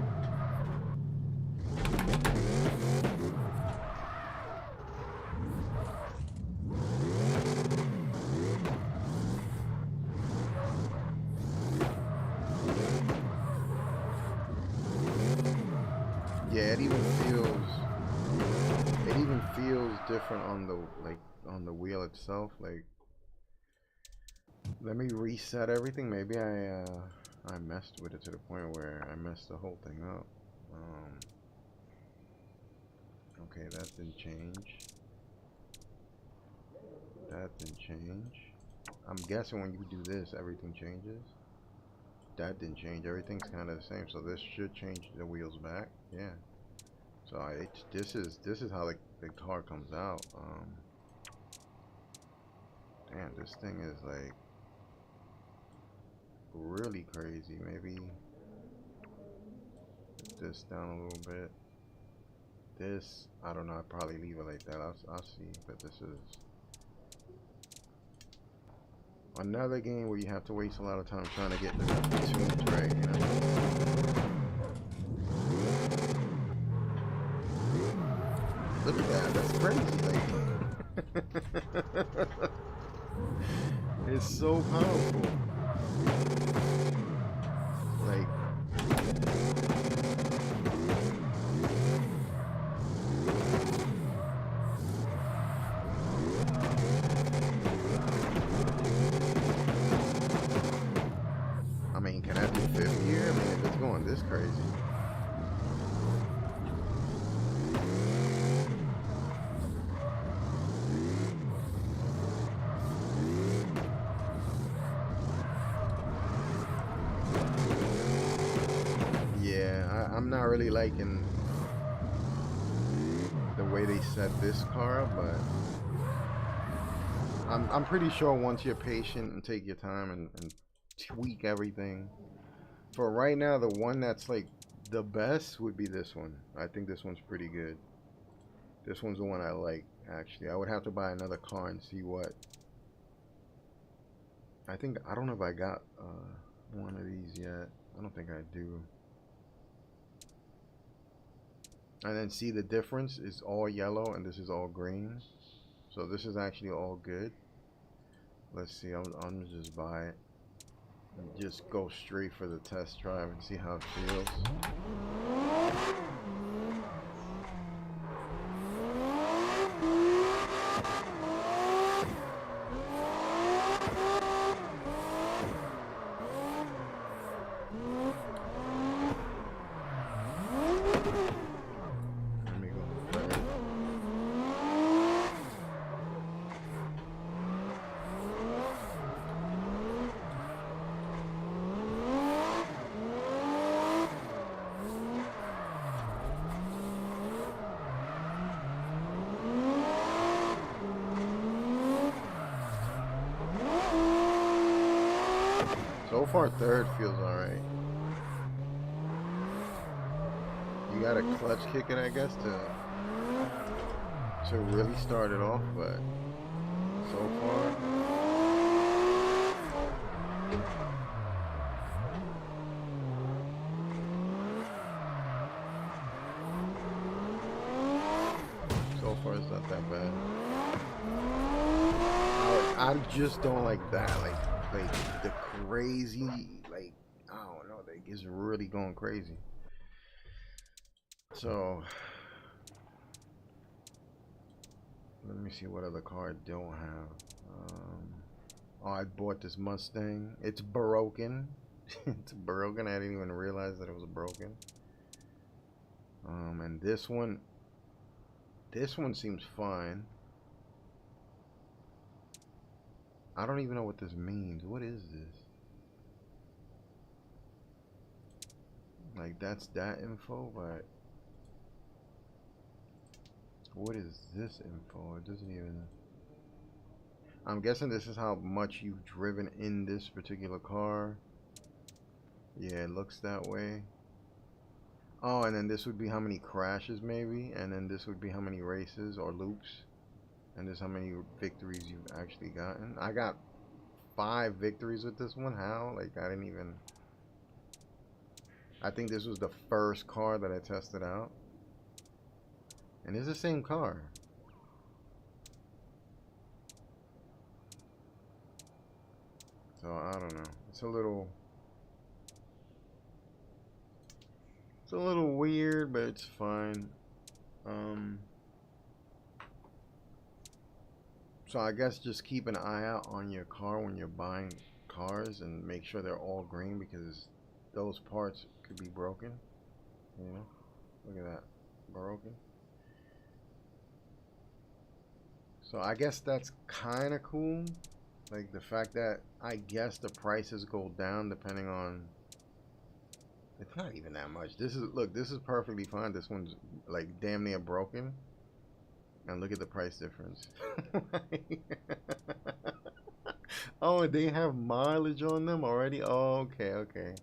Yeah, it even feels different on the wheel itself. Like, let me reset everything. Maybe I messed with it to the point where I messed the whole thing up. Okay, that didn't change. That didn't change. I'm guessing when you do this, everything changes. That didn't change. Everything's kind of the same. So this should change the wheels back. Yeah. So this is how the car comes out. Damn, this thing is like really crazy. Maybe put this down a little bit. This, I don't know. I'd probably leave it like that. I'll see. But this is another game where you have to waste a lot of time trying to get the tunes right, you know? Look at that. That's crazy. Like, it's so powerful. Like, I mean, can I do fifth gear? I mean, if it's going this crazy. Yeah, I'm not really liking the way they set this car up, but I'm pretty sure once you're patient and take your time and tweak everything. For right now, the one that's like the best would be this one. I think this one's pretty good. This one's the one I like, actually. I would have to buy another car and see what. I don't know if I got one of these yet. I don't think I do. And then see the difference is all yellow and this is all green. So this is actually all good. Let's see, I'm gonna just buy it. And just go straight for the test drive and see how it feels. Let me go third. So far, third feels alright. You got a clutch kick it, I guess, to really start it off, but so far, it's not that bad. I just don't like that, like the crazy, like I don't know, like it's really going crazy. So let me see what other car I don't have. Oh, I bought this Mustang. It's broken. It's broken. I didn't even realize that it was broken. And this one seems fine. I don't even know what this means. What is this? Like, that's that info, but what is this info? It doesn't even... I'm guessing this is how much you've driven in this particular car. Yeah, it looks that way. Oh, and then this would be how many crashes maybe, and then this would be how many races or loops, and this is how many victories you've actually gotten. I got 5 victories with this one. How? Like, I didn't even... I think this was the first car that I tested out. And it's the same car. So, I don't know. It's a little weird, but it's fine. So I guess just keep an eye out on your car when you're buying cars and make sure they're all green, because those parts could be broken. You know? Look at that. Broken. So I guess that's kind of cool. Like the fact that I guess the prices go down depending on... It's not even that much. This is, look, this is perfectly fine. This one's like damn near broken. And look at the price difference. Oh, they have mileage on them already? Oh, okay, okay.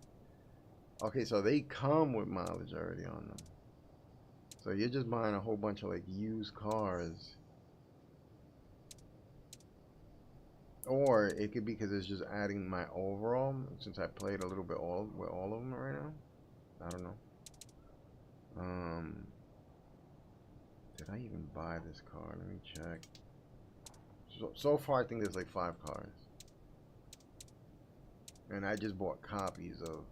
Okay, so they come with mileage already on them. So you're just buying a whole bunch of like used cars. Or it could be because it's just adding my overall, since I played a little bit all with all of them right now. I don't know. Um, did I even buy this car? Let me check. So far, I think there's like 5 cars. And I just bought copies of.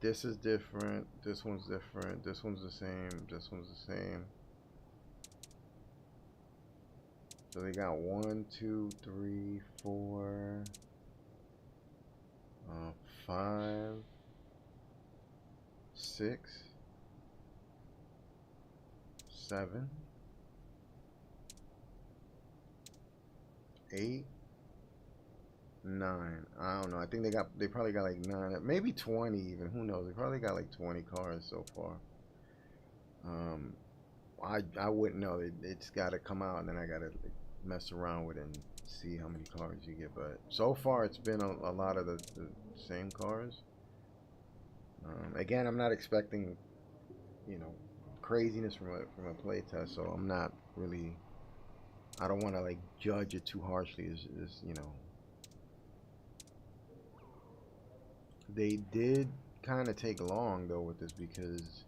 This is different. This one's different. This one's the same. This one's the same. So they got 1, 2, 3, 4, 5, 6, 7, 8, 9. I don't know. I think they probably got like 9, maybe 20 even. Who knows? They probably got like 20 cars so far. I wouldn't know. It's got to come out, and then I got to mess around with it and see how many cars you get. But so far, it's been a lot of the same cars. Again, I'm not expecting, craziness from a play test, so I'm not really. I don't want to like judge it too harshly. They did kind of take long though with this because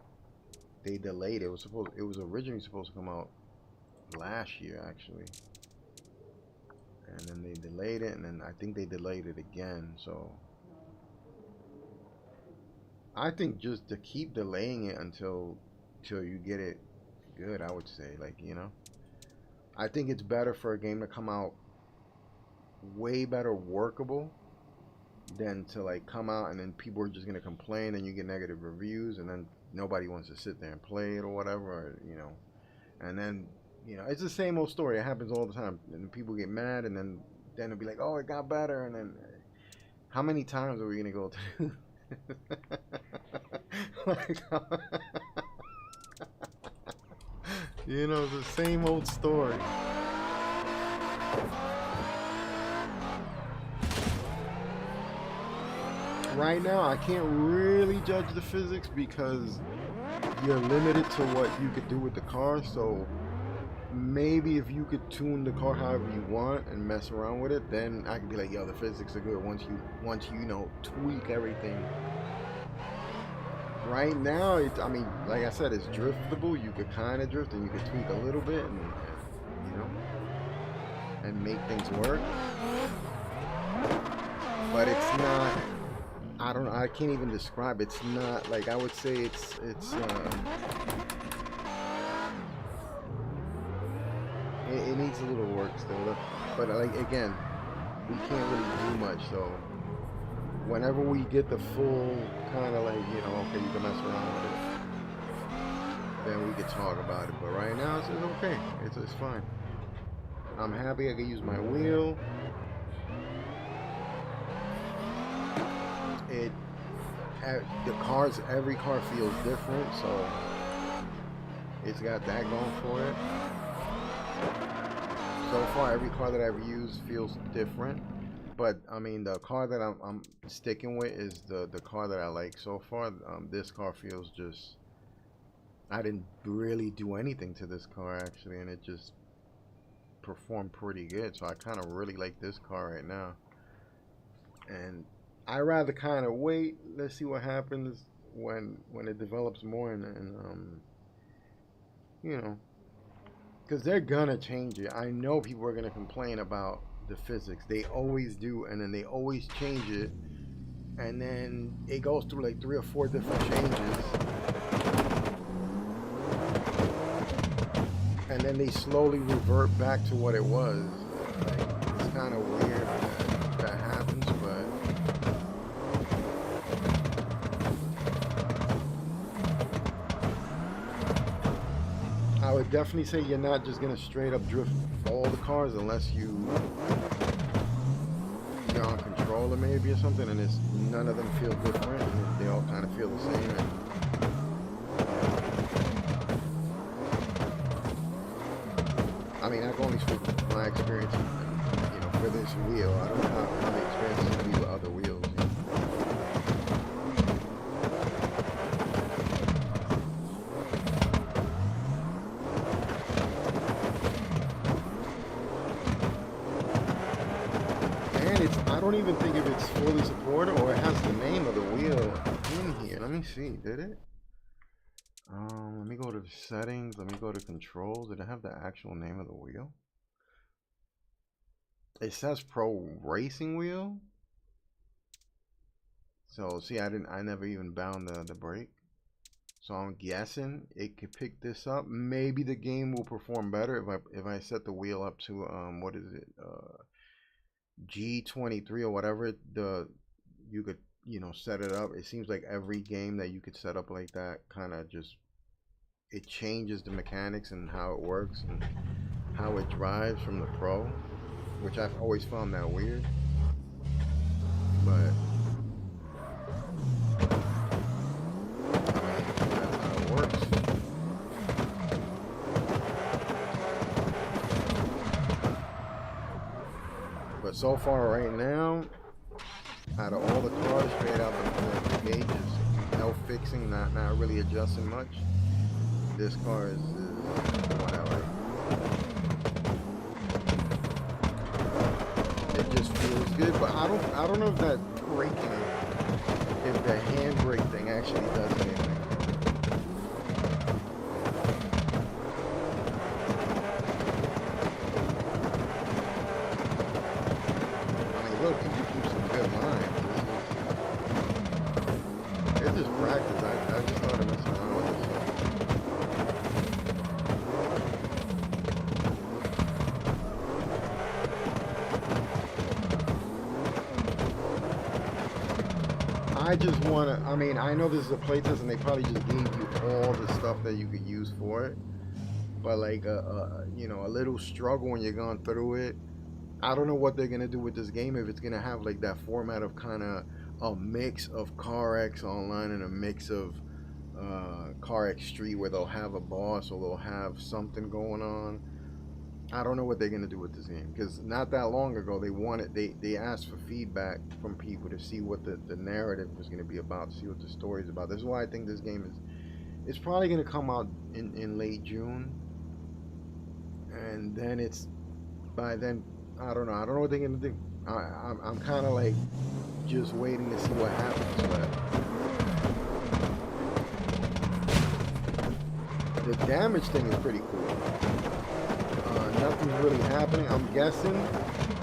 they delayed it. It was originally supposed to come out last year actually, and then they delayed it, and then I think they delayed it again. So I think just to keep delaying it until you get it good, I would say, I think it's better for a game to come out way better workable than to like come out and then people are just gonna complain and you get negative reviews and then nobody wants to sit there and play it or whatever, and then it's the same old story. It happens all the time, and people get mad, and then it'll be like, oh, it got better, and then how many times are we gonna go to? Like, the same old story. Right now, I can't really judge the physics because you're limited to what you could do with the car. So maybe if you could tune the car however you want and mess around with it, then I could be like, yo, the physics are good once you tweak everything. Right now, I mean, like I said, it's driftable. You could kind of drift and you could tweak a little bit and make things work. But it's not. I don't know. I can't even describe. It's not like I would say it's. It needs a little work still, but like again, we can't really do much. So whenever we get the full kind of like okay, you can mess around with it, then we can talk about it. But right now, it's okay. It's fine. I'm happy I can use my wheel. Every car feels different, so it's got that going for it. So far, every car that I've used feels different, but I mean the car that I'm sticking with is the car that I like so far. This car feels just. I didn't really do anything to this car actually, and it just performed pretty good. So I kind of really like this car right now, and I rather kind of wait. Let's see what happens when it develops more, and because they're gonna change it. I know people are gonna complain about the physics. They always do, and then they always change it, and then it goes through like 3 or 4 different changes, and then they slowly revert back to what it was. It's kind of weird that happens, but. I would definitely say you're not just gonna straight up drift all the cars unless you're on controller maybe or something, and none of them feel different, and they all kind of feel the same. I mean, I can only speak from my experience, for this wheel. I don't know how the experience is going to be with other wheels. I don't even think if it's fully supported or it has the name of the wheel in here. Let me see. Did it? Let me go to settings. Let me go to controls. Did it have the actual name of the wheel? It says Pro Racing Wheel. So see, I never even bound the brake. So I'm guessing it could pick this up. Maybe the game will perform better if I set the wheel up to what is it? G23 or whatever you could set it up. It seems like every game that you could set up like that kind of just it changes the mechanics and how it works and how it drives from the Pro, which I've always found that weird. But that's how it works. But so far right now, out of all the cars straight out the gauges, no fixing, not really adjusting much. This car is what I like. It just feels good, but I don't know if that braking, if the handbrake thing actually does anything. I mean, look, if you keep some good lines, it's just practice. I just started messing around with this stuff. I just want to, I mean, I know this is a playtest and they probably just gave you all the stuff that you could use for it. But like, you know, a little struggle when you're going through it. I don't know what they're going to do with this game, if it's going to have like that format of kind of a mix of carx online and a mix of carx street, where they'll have a boss or they'll have something going on. I don't know what they're gonna do with this game, because not that long ago they asked for feedback from people to see what the narrative was gonna be about, to see what the story is about. This is why I think this game it's probably gonna come out in late June, and then by then I don't know what they're gonna do. I'm kind of like just waiting to see what happens, but the damage thing is pretty cool. Nothing's really happening. I'm guessing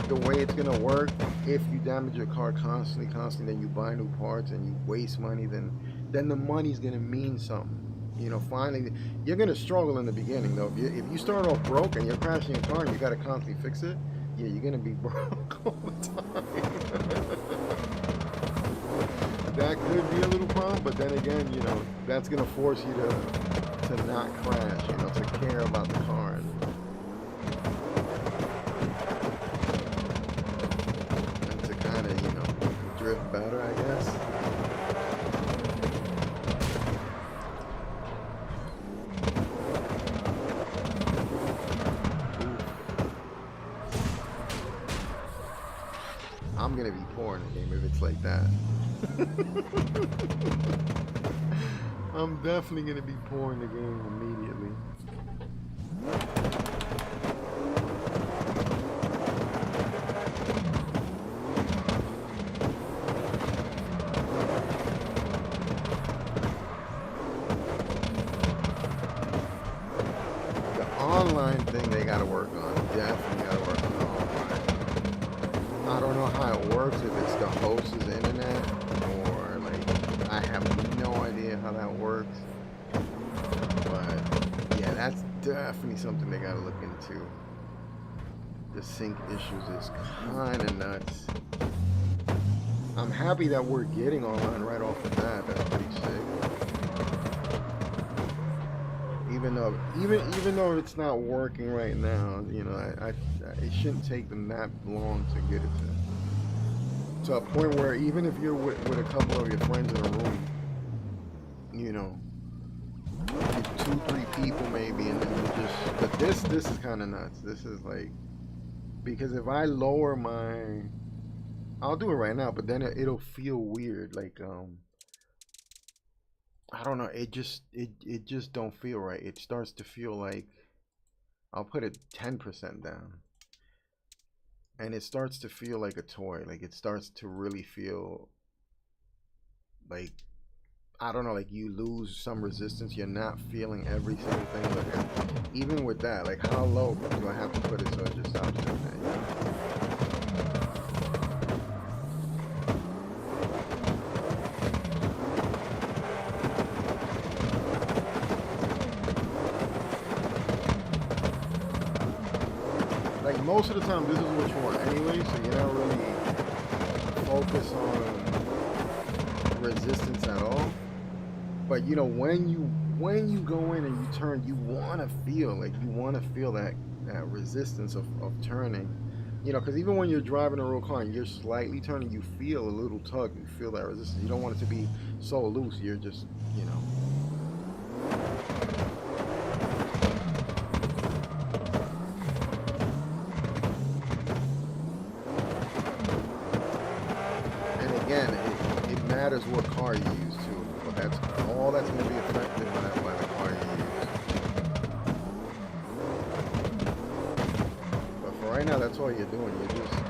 the way it's gonna work, if you damage your car constantly, then you buy new parts and you waste money, then the money's gonna mean something. You know, finally, you're gonna struggle in the beginning though. If you start off broke and you're crashing your car and you gotta constantly fix it, yeah, you're gonna be broke all the time. That could be a little problem, but then again, you know, that's gonna force you to not crash. You know, to care about the car. Better, I guess. I'm gonna be poor in the game if it's like that. I'm definitely gonna be poor in the game immediately. Online thing they gotta work on. Definitely gotta work on the online. I don't know how it works, if it's the host's internet or like, I have no idea how that works. But yeah, that's definitely something they gotta look into. The sync issues is kinda nuts. I'm happy that we're getting online right off the bat. That's pretty sick. Even though it's not working right now, you know, it shouldn't take them that long to get it to a point where even if you're with a couple of your friends in a room, you know, 2-3 people maybe, and then you just, but this is kind of nuts. This is like, Because if I lower my, I'll do it right now, but then it'll feel weird. Like I don't know. It just don't feel right. It starts to feel like I'll put it 10% down, and it starts to feel like a toy. Like it starts to really feel like I don't know. Like you lose some resistance. You're not feeling every single thing. But even with that, like how low do I have to put it so it just stops doing that? You know? Like most of the time, this is what you want anyway. So you're not really focused on resistance at all. But you know when you go in and you turn, you want to feel like you want to feel that resistance of turning. You know, because even when you're driving a real car and you're slightly turning, you feel a little tug. You feel that resistance. You don't want it to be so loose. You're just, you know. And again, it matters what car you use too. But that's all that's going to be affected by the car you use. But for right now, that's all you're doing.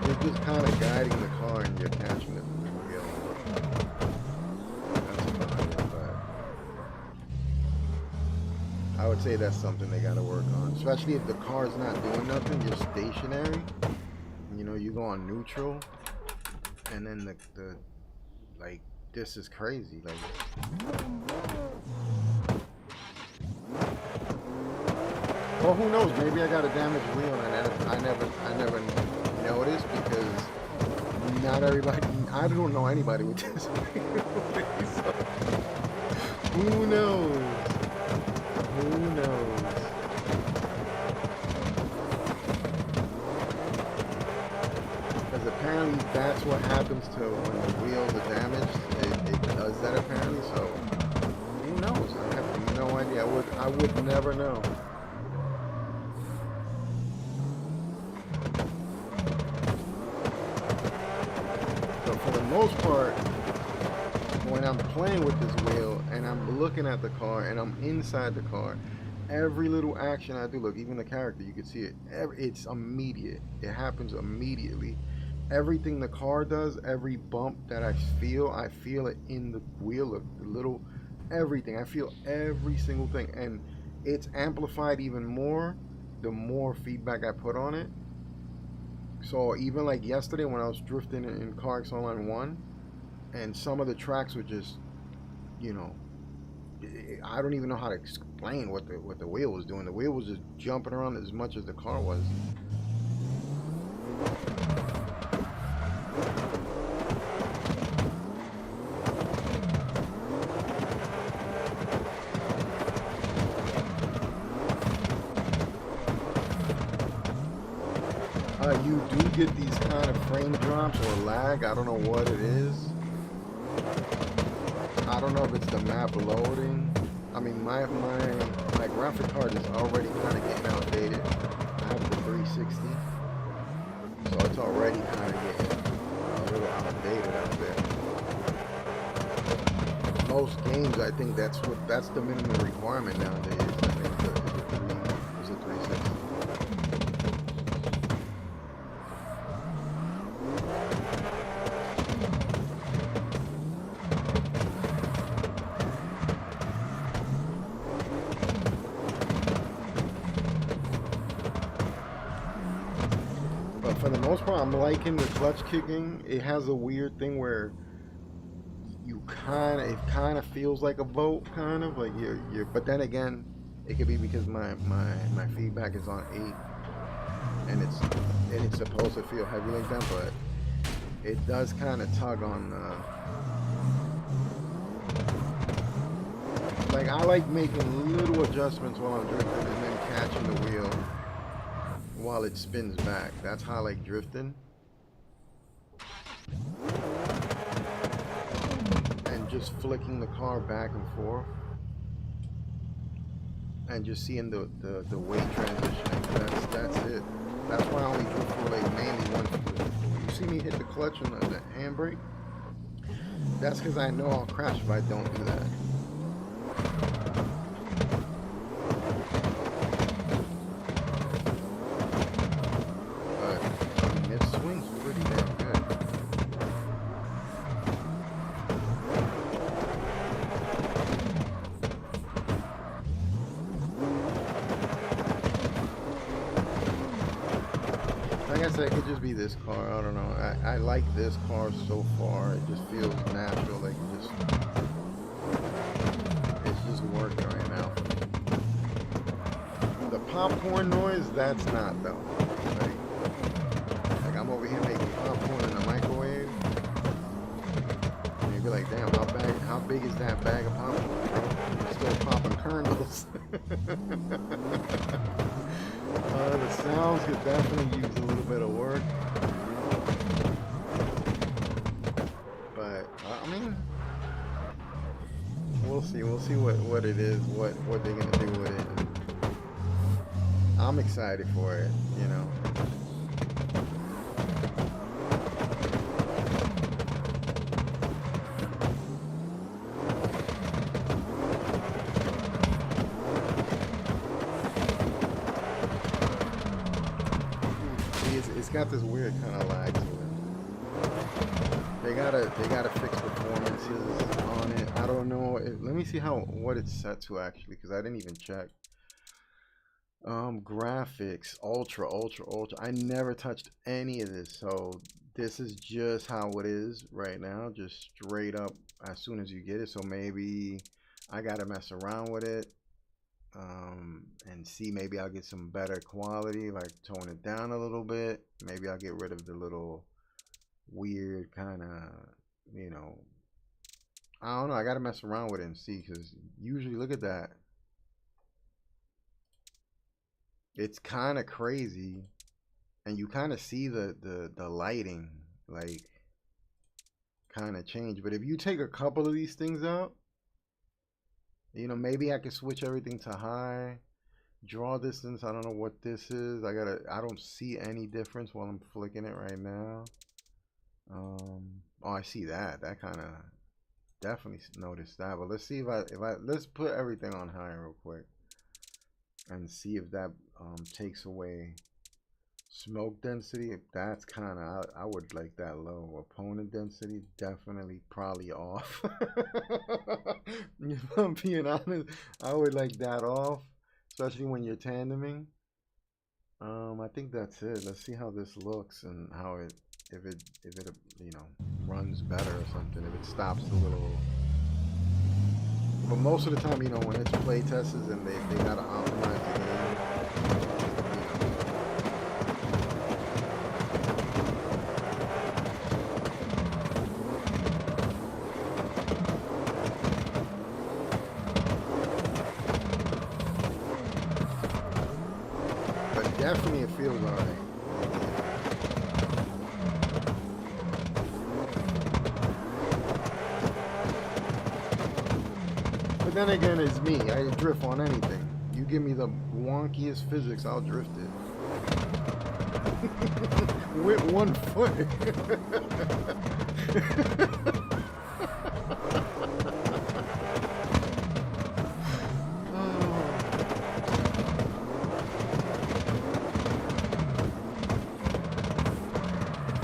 You're just kind of guiding the car and you're catching it from the wheel. That's about it. But I would say that's something they got to work on, especially if the car's not doing nothing. You're stationary. You know, you go on neutral, and then the like this is crazy. Like well, who knows? Maybe I got a damaged wheel and I never noticed because not everybody. I don't know anybody with this wheel. So, who knows? Who knows? Because apparently that's what happens to when the wheels are damaged. It does that apparently. So who knows? I have no idea. I would never know. For the most part, when I'm playing with this wheel and I'm looking at the car and I'm inside the car, every little action I do, look, even the character, you can see it. It's immediate. It happens immediately. Everything the car does, every bump that I feel it in the wheel, the little everything. I feel every single thing, and it's amplified even more the more feedback I put on it. So even like yesterday when I was drifting in Carx Online 1, and some of the tracks were just, you know, I don't even know how to explain what the wheel was doing. The wheel was just jumping around as much as the car was. You do get these kind of frame drops or lag. I don't know what it is. I don't know if it's the map loading. I mean, my graphic card is already kind of getting outdated. I have the 360, so it's already kind of getting a little outdated out there. Most games, I think that's the minimum requirement nowadays. I think is a 360. For the most part, I'm liking the clutch kicking. It has a weird thing where it kind of feels like a boat, kind of like you're. But then again, it could be because my feedback is on 8, and it's supposed to feel heavy like that, but it does kind of tug on. Like I like making little adjustments while I'm drifting and then catching the wheel while it spins back. That's how I like drifting. And just flicking the car back and forth. And just seeing the weight transitioning. That's it. That's why I only drift for like see me hit the clutch and the handbrake, that's because I know I'll crash if I don't do that. But I mean, it swings pretty damn good. Like I said, it could just be this car. I don't know. I like this car so far. It just feels natural. Like it's just working right now. The popcorn noise, that's not though. Like I'm over here making popcorn in the microwave. And you'd be like, damn, how big is that bag of popcorn, bro? You're still popping kernels. The sounds could definitely use a little bit of work. But, I mean, we'll see. We'll see what it is, what they're going to do with it. I'm excited for it, you know. It's got this weird kind of lag to it. They gotta fix performances on it. I don't know. Let me see what it's set to actually, because I didn't even check. Graphics, ultra. I never touched any of this, so this is just how it is right now, just straight up as soon as you get it. So maybe I gotta mess around with it. And see, maybe I'll get some better quality, like tone it down a little bit. Maybe I'll get rid of the little weird kind of, you know, I don't know. I gotta mess around with it and see, because usually, look at that. It's kind of crazy, and you kind of see the lighting like kind of change. But if you take a couple of these things out, you know, maybe I could switch everything to high. Draw distance, I don't know what this is. I don't see any difference while I'm flicking it right now. Oh, I see that. That kind of definitely noticed that. But let's see if let's put everything on high real quick and see if that takes away smoke density. If that's kind of, I would like that low. Opponent density, definitely probably off. If I'm being honest, I would like that off, especially when you're tandeming. I think that's it. Let's see how this looks and how it, if it you know, runs better or something. If it stops a little. But most of the time, you know, when it's play tests and they gotta optimize the game. Definitely it feels alright. But then again, it's me. I drift on anything. You give me the wonkiest physics, I'll drift it. With 1 foot.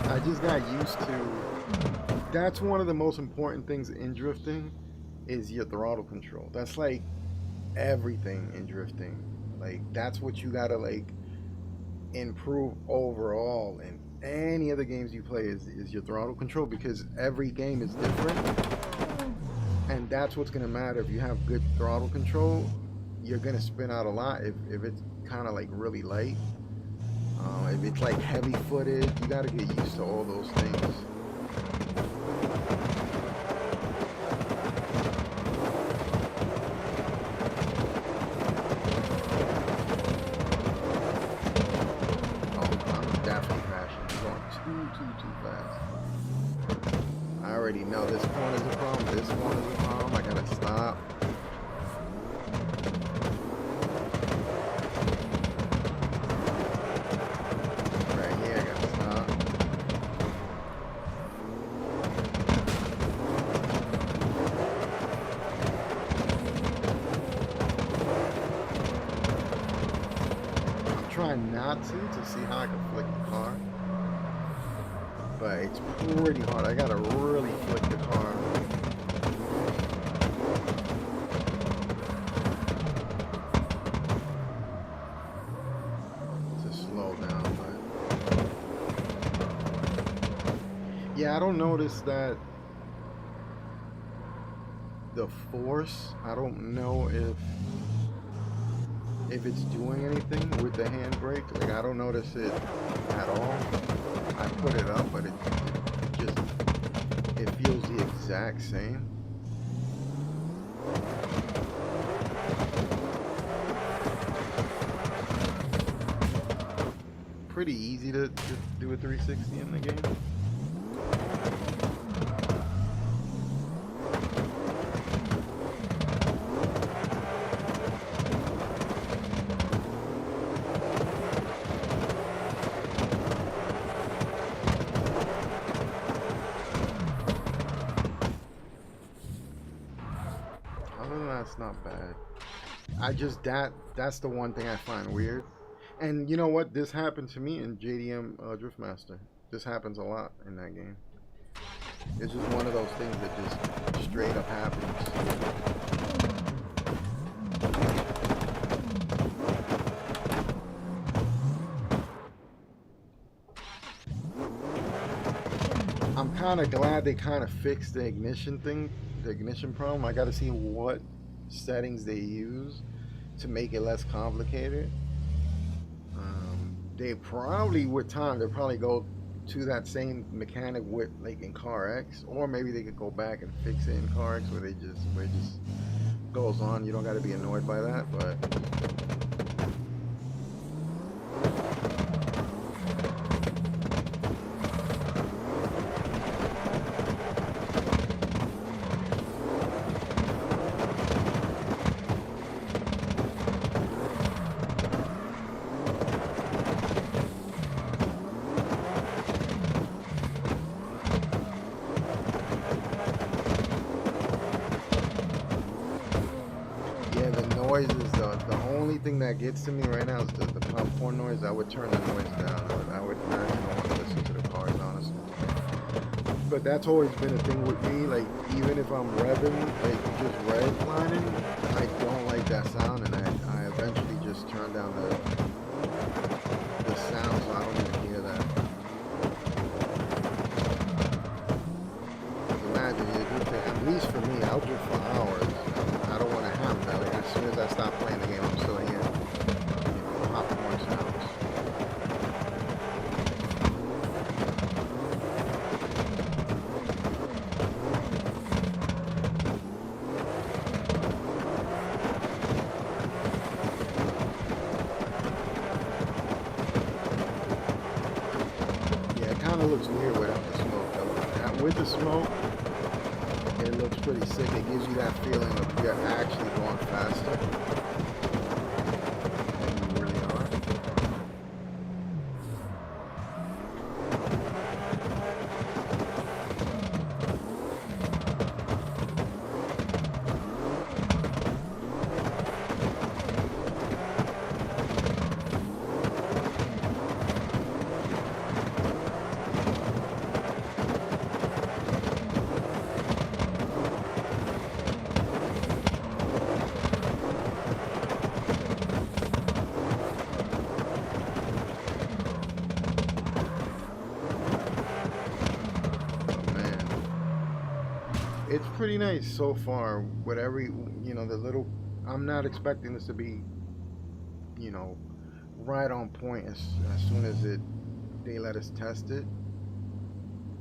I just got used to, that's one of the most important things in drifting is your throttle control. That's like everything in drifting. Like that's what you gotta like improve overall in any of the games you play is your throttle control, because every game is different, and that's what's gonna matter. If you have good throttle control, you're gonna spin out a lot. If it's kind of like really light, if it's like heavy footed, you gotta get used to all those things. Too fast. I already know this corner's a problem, this corner's a problem. I gotta stop. Right here, I gotta stop. see how I can flick the car? But it's pretty hard. I gotta really flick the car. To slow down, but yeah, I don't notice that the force. I don't know if it's doing anything with the handbrake. Like I don't notice it at all. I put it up, but it just it feels the exact same. Pretty easy to do a 360 in the game. That's not bad. I just that's the one thing I find weird. And you know what? This happened to me in JDM Driftmaster. This happens a lot in that game. It's just one of those things that just straight up happens. I'm kind of glad they kind of fixed the ignition thing, the ignition problem. I got to see what settings they use to make it less complicated. They probably, with time, they'll probably go to that same mechanic with like in carx, or maybe they could go back and fix it in carx where it just goes on. You don't got to be annoyed by that, but yeah, the noise is the only thing that gets to me right now is the popcorn noise. I would turn the noise down. I would not even want to listen to the cars, honestly. But that's always been a thing with me. Like even if I'm revving, like just redlining, I don't like that sound, and I eventually just turn down the sound so I don't even hear that. Imagine you're drifting. At least for me, I'll drift for hours. I don't want to have that. Like as soon as I stop playing the game, I'm still hearing, popcorn sounds. Yeah, it kind of looks weird without the smoke. Though. With the smoke, it looks pretty sick. It gives you that feeling of you're actually going faster than you really are. It's pretty nice so far with every, the little, I'm not expecting this to be, you know, right on point as soon as they let us test it.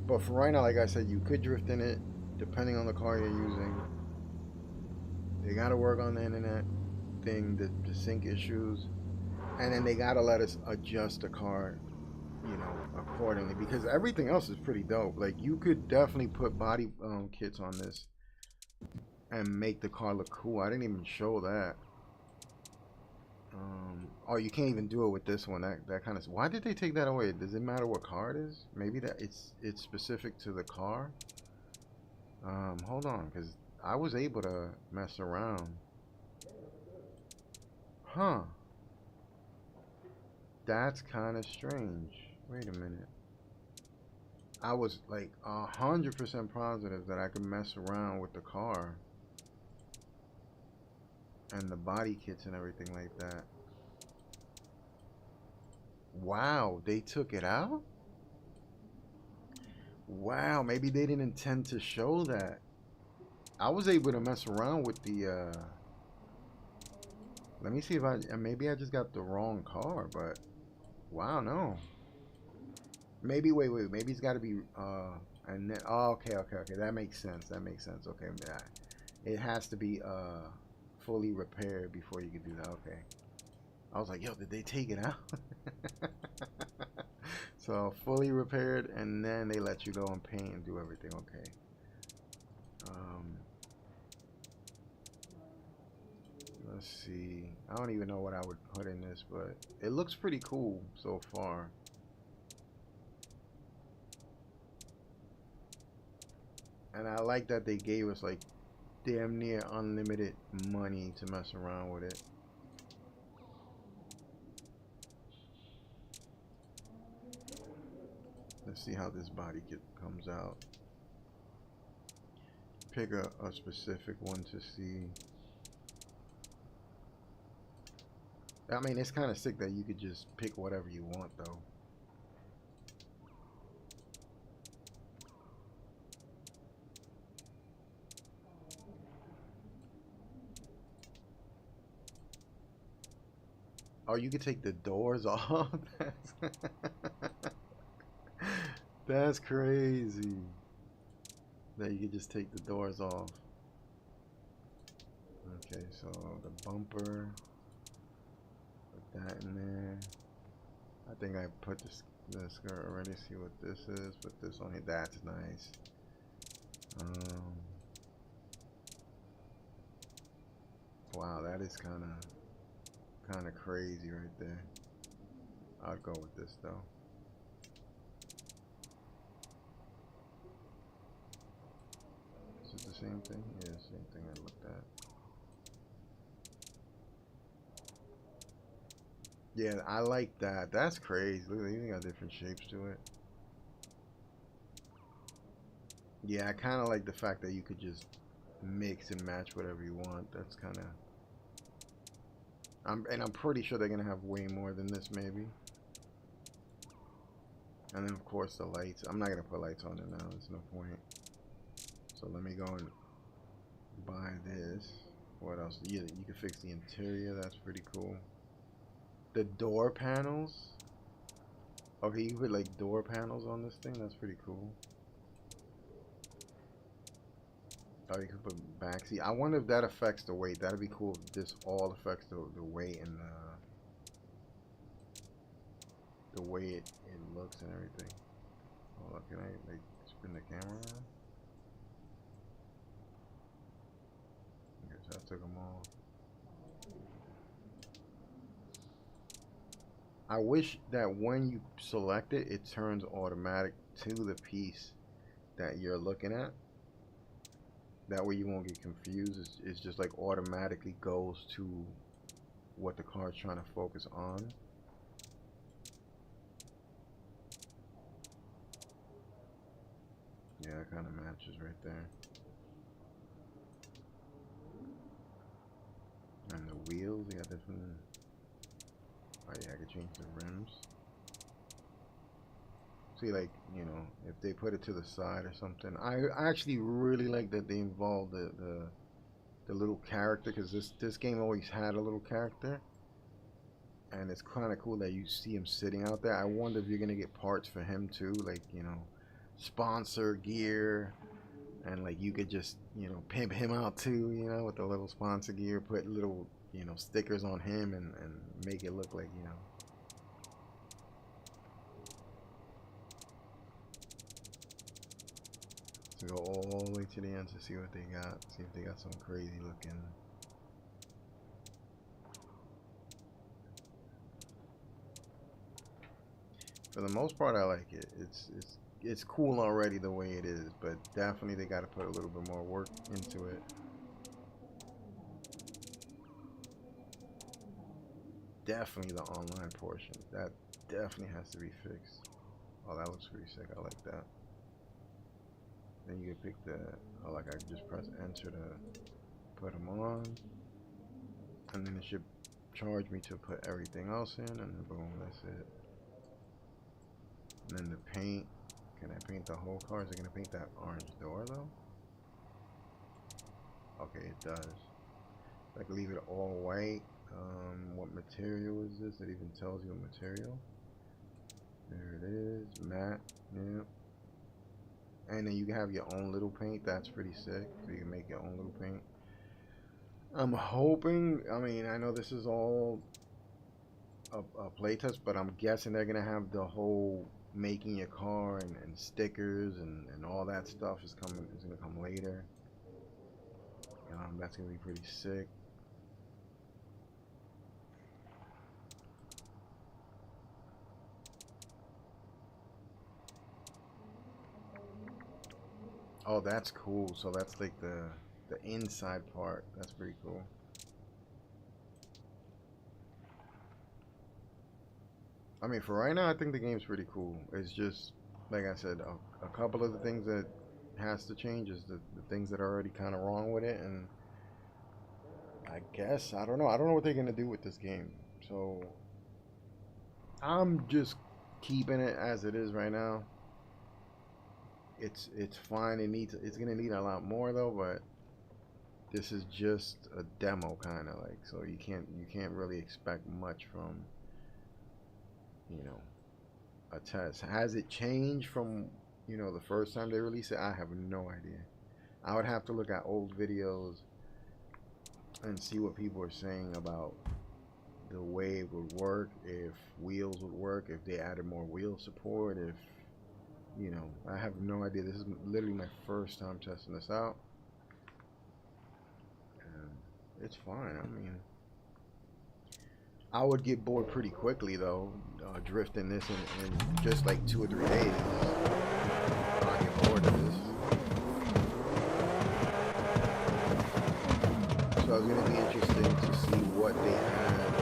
But for right now, like I said, you could drift in it depending on the car you're using. They got to work on the internet thing, the sync issues, and then they got to let us adjust the car, accordingly, because everything else is pretty dope. Like you could definitely put body kits on this and make the car look cool. I didn't even show that. Oh, you can't even do it with this one. That kind of. Why did they take that away? Does it matter what car it is? Maybe that it's specific to the car. Hold on, because I was able to mess around. Huh? That's kind of strange. Wait a minute. I was like 100% positive that I could mess around with the car and the body kits and everything like that. Wow, they took it out? Wow, maybe they didn't intend to show that. I was able to mess around with the let me see if maybe I just got the wrong car, but wow, no. Maybe maybe it's got to be and then oh, okay. That makes sense. That makes sense. Okay, it has to be fully repaired before you can do that. Okay. I was like, yo, did they take it out? So fully repaired, and then they let you go and paint and do everything. Okay. Um, let's see. I don't even know what I would put in this, but it looks pretty cool so far. And I like that they gave us like damn near unlimited money to mess around with it. Let's see how this body kit comes out. Pick a specific one to see. I mean, it's kind of sick that you could just pick whatever you want, though. Oh, you could take the doors off? That's crazy. That you could just take the doors off. Okay, so the bumper. Put that in there. I think I put the skirt already. See what this is. Put this on it. That's nice. Wow, that is kind of crazy right there. I'll go with this though. Is it the same thing? Yeah, same thing I looked at. Yeah, I like that. That's crazy. Look, they even got different shapes to it. Yeah, I kind of like the fact that you could just mix and match whatever you want. That's kind of... I'm pretty sure they're going to have way more than this, maybe. And then, of course, the lights. I'm not going to put lights on it now. There's no point. So let me go and buy this. What else? Yeah, you can fix the interior. That's pretty cool. The door panels. Okay, you can put like door panels on this thing. That's pretty cool. Oh, you can put backseat. I wonder if that affects the weight. That'd be cool if this all affects the weight and the way it looks and everything. Hold on, can I like spin the camera around? Okay, so I took them all. I wish that when you select it, it turns automatic to the piece that you're looking at. That way you won't get confused. It's just like automatically goes to what the car is trying to focus on. Yeah, it kind of matches right there. And the wheels, they got different. Oh yeah, I could change the rims. See, like, you know, if they put it to the side or something. I actually really like that they involved the little character, because this game always had a little character. And it's kind of cool that you see him sitting out there. I wonder if you're gonna get parts for him too, like, you know, sponsor gear, and like you could just, you know, pimp him out too, you know, with the little sponsor gear, put little, you know, stickers on him and make it look like, you know. To go all the way to the end to see what they got, see if they got some crazy looking. For the most part, I like it. It's cool already the way it is, but definitely they got to put a little bit more work into it. definitely the online portion. That definitely has to be fixed. Oh, that looks pretty sick. I like that. Then you can pick the, oh, like I can just press enter to put them on. And then it should charge me to put everything else in, and then boom, that's it. And then the paint, can I paint the whole car? Is it gonna paint that orange door though? Okay, it does. I can leave it all white. What material is this? It even tells you a material. There it is, matte. Yeah. And then you can have your own little paint. That's pretty sick. So you can make your own little paint. I'm hoping. I mean, I know this is all a playtest, but I'm guessing they're gonna have the whole making your car and stickers and all that stuff is coming. Is gonna come later. That's gonna be pretty sick. Oh, that's cool. So that's like the inside part. That's pretty cool. I mean, for right now, I think the game's pretty cool. It's just, like I said, a couple of the things that has to change is the things that are already kind of wrong with it, and I guess I don't know. I don't know what they're gonna do with this game. So I'm just keeping it as it is right now. It's fine. It's gonna need a lot more though, but this is just a demo kind of like, so you can't really expect much from, you know, a test. Has it changed from, the first time they released it? I have no idea. I would have to look at old videos and see what people are saying about the way it would work, if wheels would work, if they added more wheel support, if, I have no idea. This is literally my first time testing this out. And it's fine. I mean, I would get bored pretty quickly though, drifting this in just like 2 or 3 days. I get bored of this. So it's gonna be interesting to see what they have,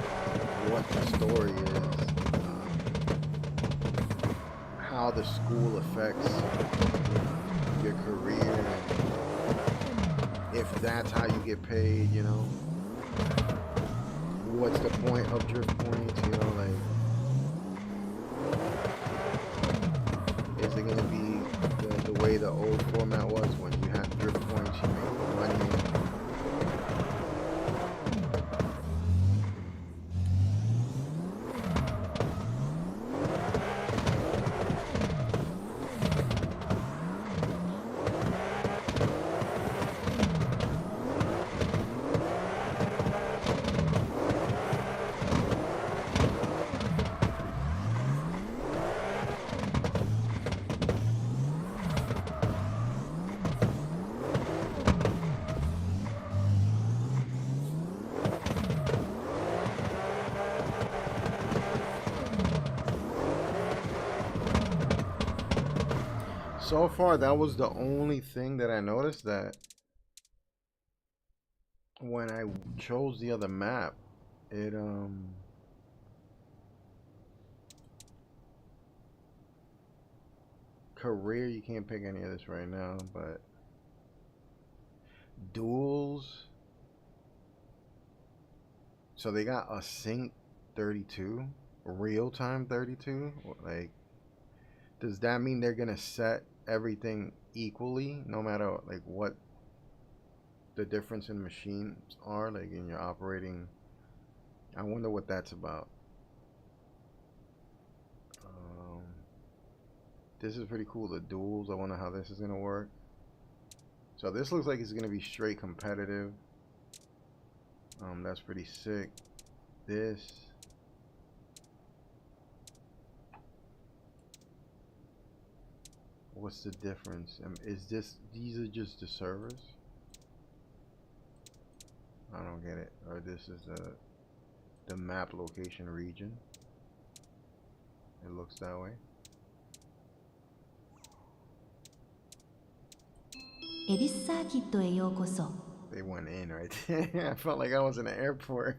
what the story is, how the school affects your career, if that's how you get paid, what's the point of drift points, like, is it gonna be the way the old format was when you had drift points, you made money? So far, that was the only thing that I noticed, that when I chose the other map, it career, you can't pick any of this right now, but duels, so they got a sync 32, real time 32. Like, does that mean they're gonna set everything equally, no matter like what the difference in machines are, like in your operating? I wonder what that's about. This is pretty cool, the duels. I wonder how this is gonna work. So this looks like it's gonna be straight competitive. That's pretty sick. This, what's the difference? Is this, these are just the servers? I don't get it. Or this is the map location region. It looks that way. They went in right there. I felt like I was in an airport.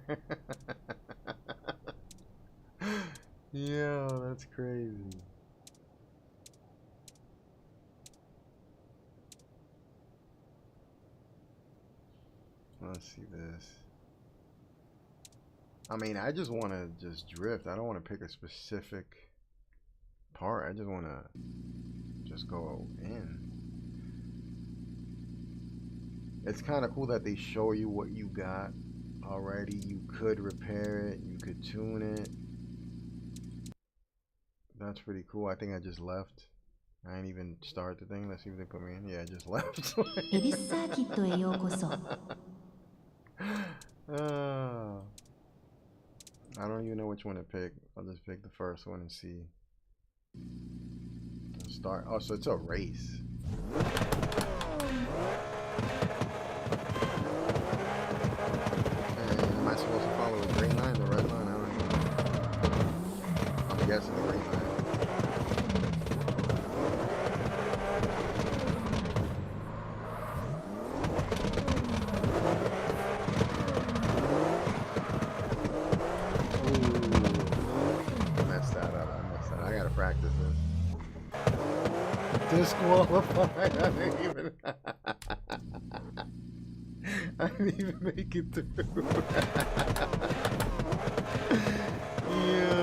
Yo, that's crazy. Let's see this. I mean, I just want to just drift. I don't want to pick a specific part. I just want to just go in. It's kind of cool that they show you what you got already. You could repair it. You could tune it. That's pretty cool. I think I just left. I ain't even started the thing. Let's see if they put me in. Yeah, I just left. I don't even know which one to pick. I'll just pick the first one and see. Let's start. Oh, so it's a race. And am I supposed to follow the green line, the red line? I don't know. I'm guessing the green line. Practice this. Disqualified. I didn't even make it through. Yo.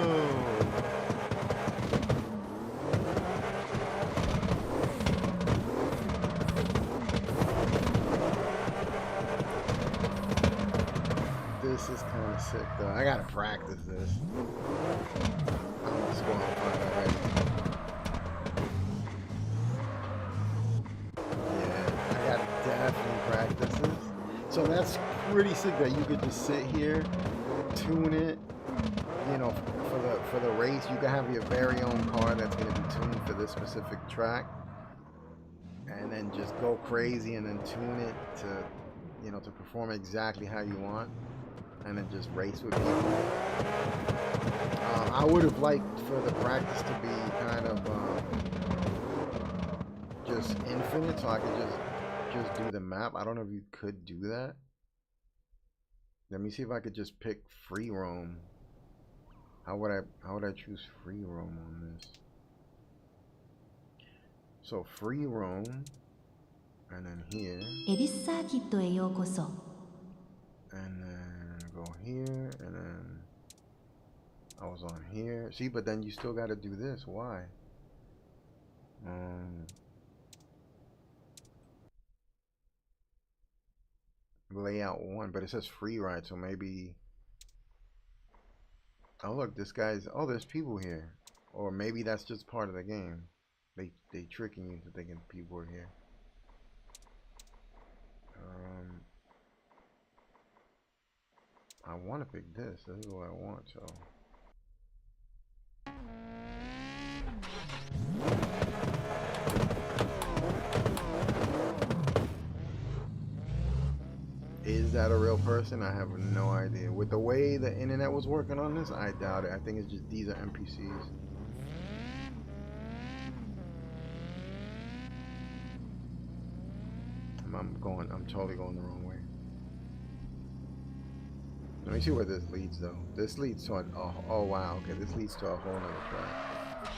This is kind of sick though. I gotta practice this. I'm disqualified already. Yeah, I gotta definitely practice this. So that's pretty sick that you could just sit here, tune it. You know, for the race, you can have your very own car that's gonna be tuned for this specific track, and then just go crazy and then tune it to, you know, to perform exactly how you want, and then just race with people. I would have liked for the practice to be kind of just infinite, so I could just do the map. I don't know if you could do that. Let me see if I could just pick free roam. How would I choose free roam on this? So free roam, and then here, and then go here, and then I was on here. See, but then you still got to do this. Why? Layout 1, but it says free ride, so maybe. Oh look, this guy's. Oh, there's people here, or maybe that's just part of the game. They tricking you into thinking people are here. I want to pick this. This is what I want. So. Is that a real person? I have no idea. With the way the internet was working on this, I doubt it. I think it's just these are NPCs. I'm totally going the wrong way. Let me see where this leads though. This leads to oh wow, okay, this leads to a whole nother track.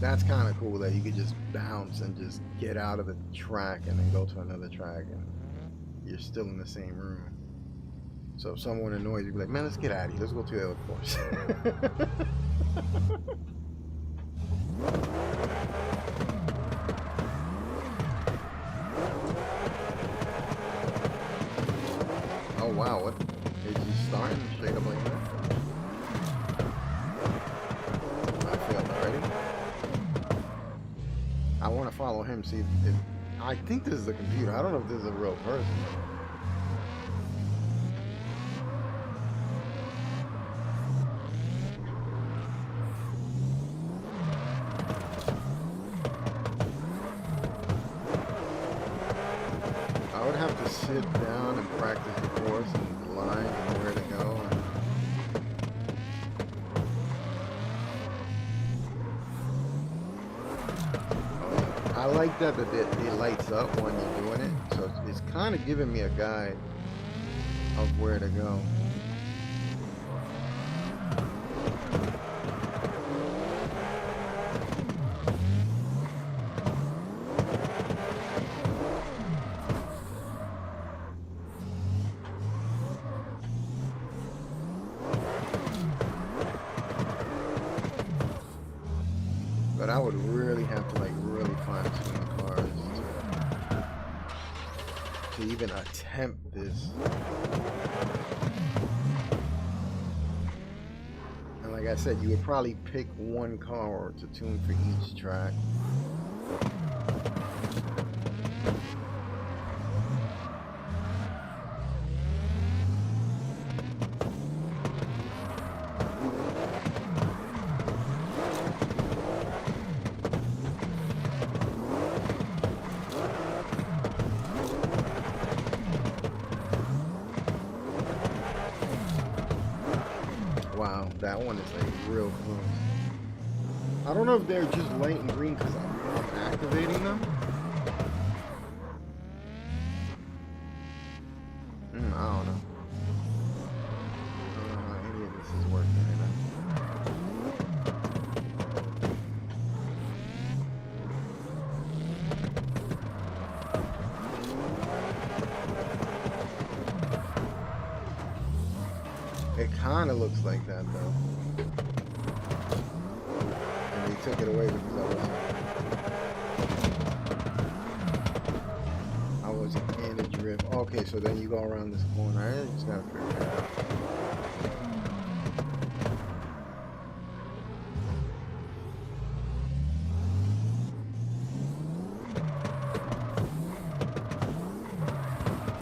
That's kind of cool that you could just bounce and just get out of the track and then go to another track and you're still in the same room. So if someone annoys you, be like, man, let's get out of here. Let's go to the other course. Oh wow, what? Is he starting straight up like that? I failed already. I want to follow him, see if I think this is a computer. I don't know if this is a real person. I would have to sit down and practice the course and the lines and where to go. I like that it lights up when you're doing it, so it's kind of giving me a guide of where to go. But I would really have to like really fine tune the cars to even attempt this. And like I said, you would probably pick one car to tune for each track. Wow, that one is like real close. I don't know if they're just light and green because I'm activating them. I don't know. I don't know how any of this is working right now. It kind of looks like that though. And they took it away because I wasn't in a drift. Okay, so then you go around this corner. I just gotta figure it out.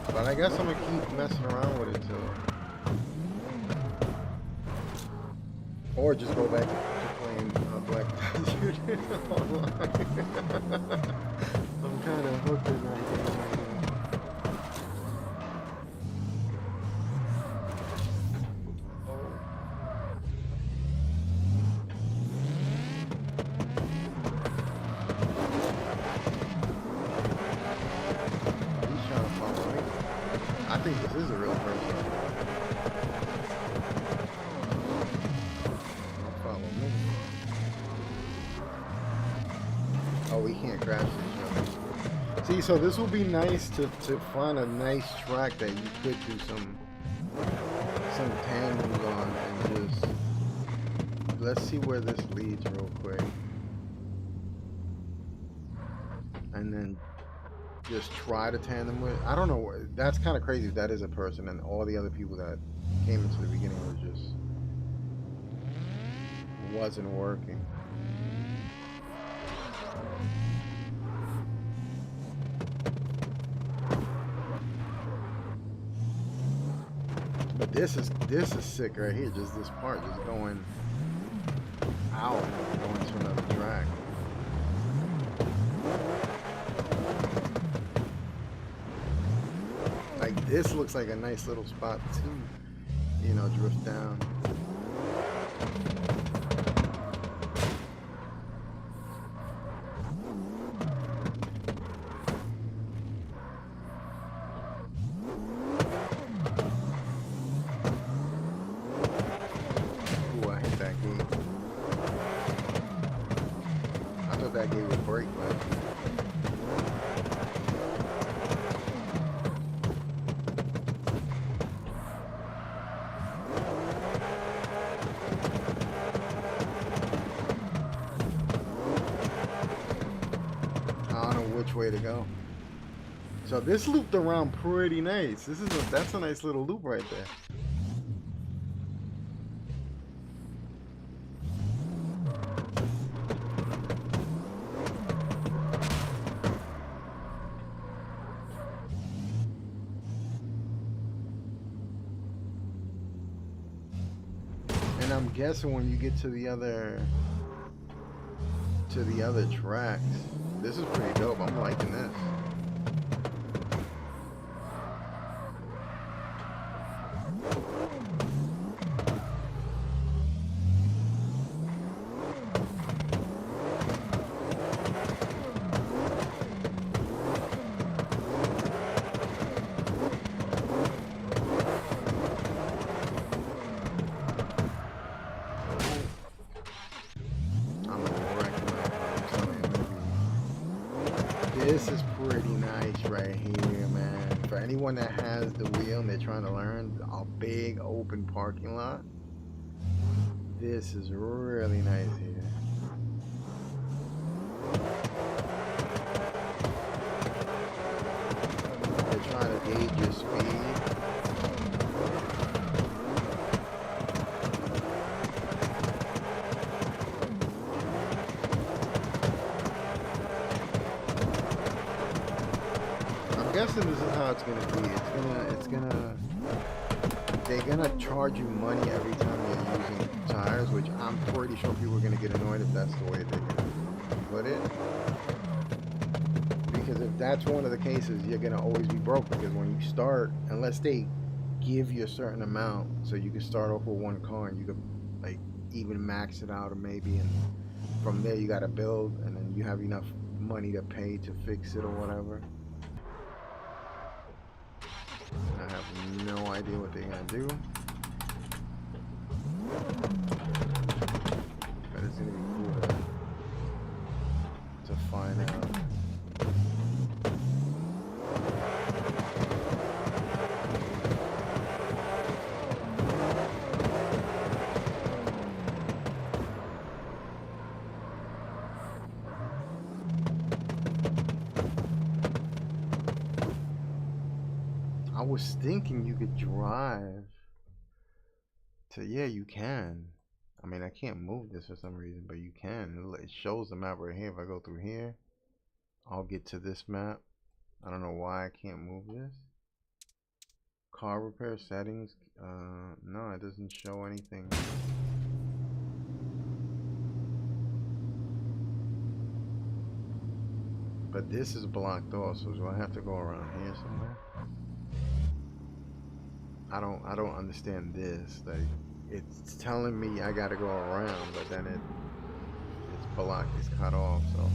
But I guess I'm gonna keep messing around with it till. Or just go back to playing Black Desert online. I'm kind of hooked in that game right now. He's trying to follow me. I think this is a real person. Oh, we can't crash each other. See, so this will be nice to find a nice track that you could do some tandems on and just let's see where this leads real quick. And then just try to tandem with. I don't know. That's kind of crazy if that is a person and all the other people that came into the beginning were just wasn't working. But this is sick right here. Just this part, just going out, going to another track. Like this looks like a nice little spot to, you know, drift down. That gate would break, but I don't know which way to go. So this looped around pretty nice. That's a nice little loop right there. And I'm guessing when you get to the other tracks, this is pretty dope. I'm liking this. this right here, man. For anyone that has the wheel and they're trying to learn, a big open parking lot. This is really nice here. They're trying to gauge your speed. I'm guessing this is how it's gonna be. They're gonna charge you money every time you're using tires, which I'm pretty sure people are gonna get annoyed if that's the way they're gonna put it. Because if that's one of the cases, you're gonna always be broke, because when you start, unless they give you a certain amount, so you can start off with one car and you can like even max it out, or maybe, and from there you gotta build, and then you have enough money to pay to fix it or whatever. I have no idea what they're gonna do, but it's gonna be cool to find out. I was thinking you could drive to, yeah, you can. I mean, I can't move this for some reason, but you can. It shows the map right here. If I go through here, I'll get to this map. I don't know why I can't move this. Car repair settings. No, it doesn't show anything. But this is blocked off, so do I have to go around here somewhere? I don't understand this. Like, it's telling me I gotta go around, but then it's blocked, it's cut off. So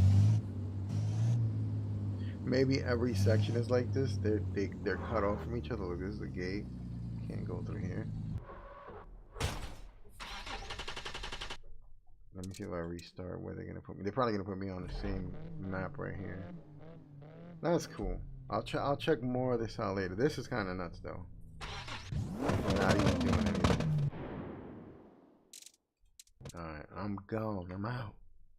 maybe every section is like this. They're cut off from each other. Look, this is the gate. Can't go through here. Let me see if I restart. Where they're gonna put me? They're probably gonna put me on the same map right here. That's cool. I'll check more of this out later. This is kind of nuts though. Not even doing anything. Alright, I'm gone. I'm out.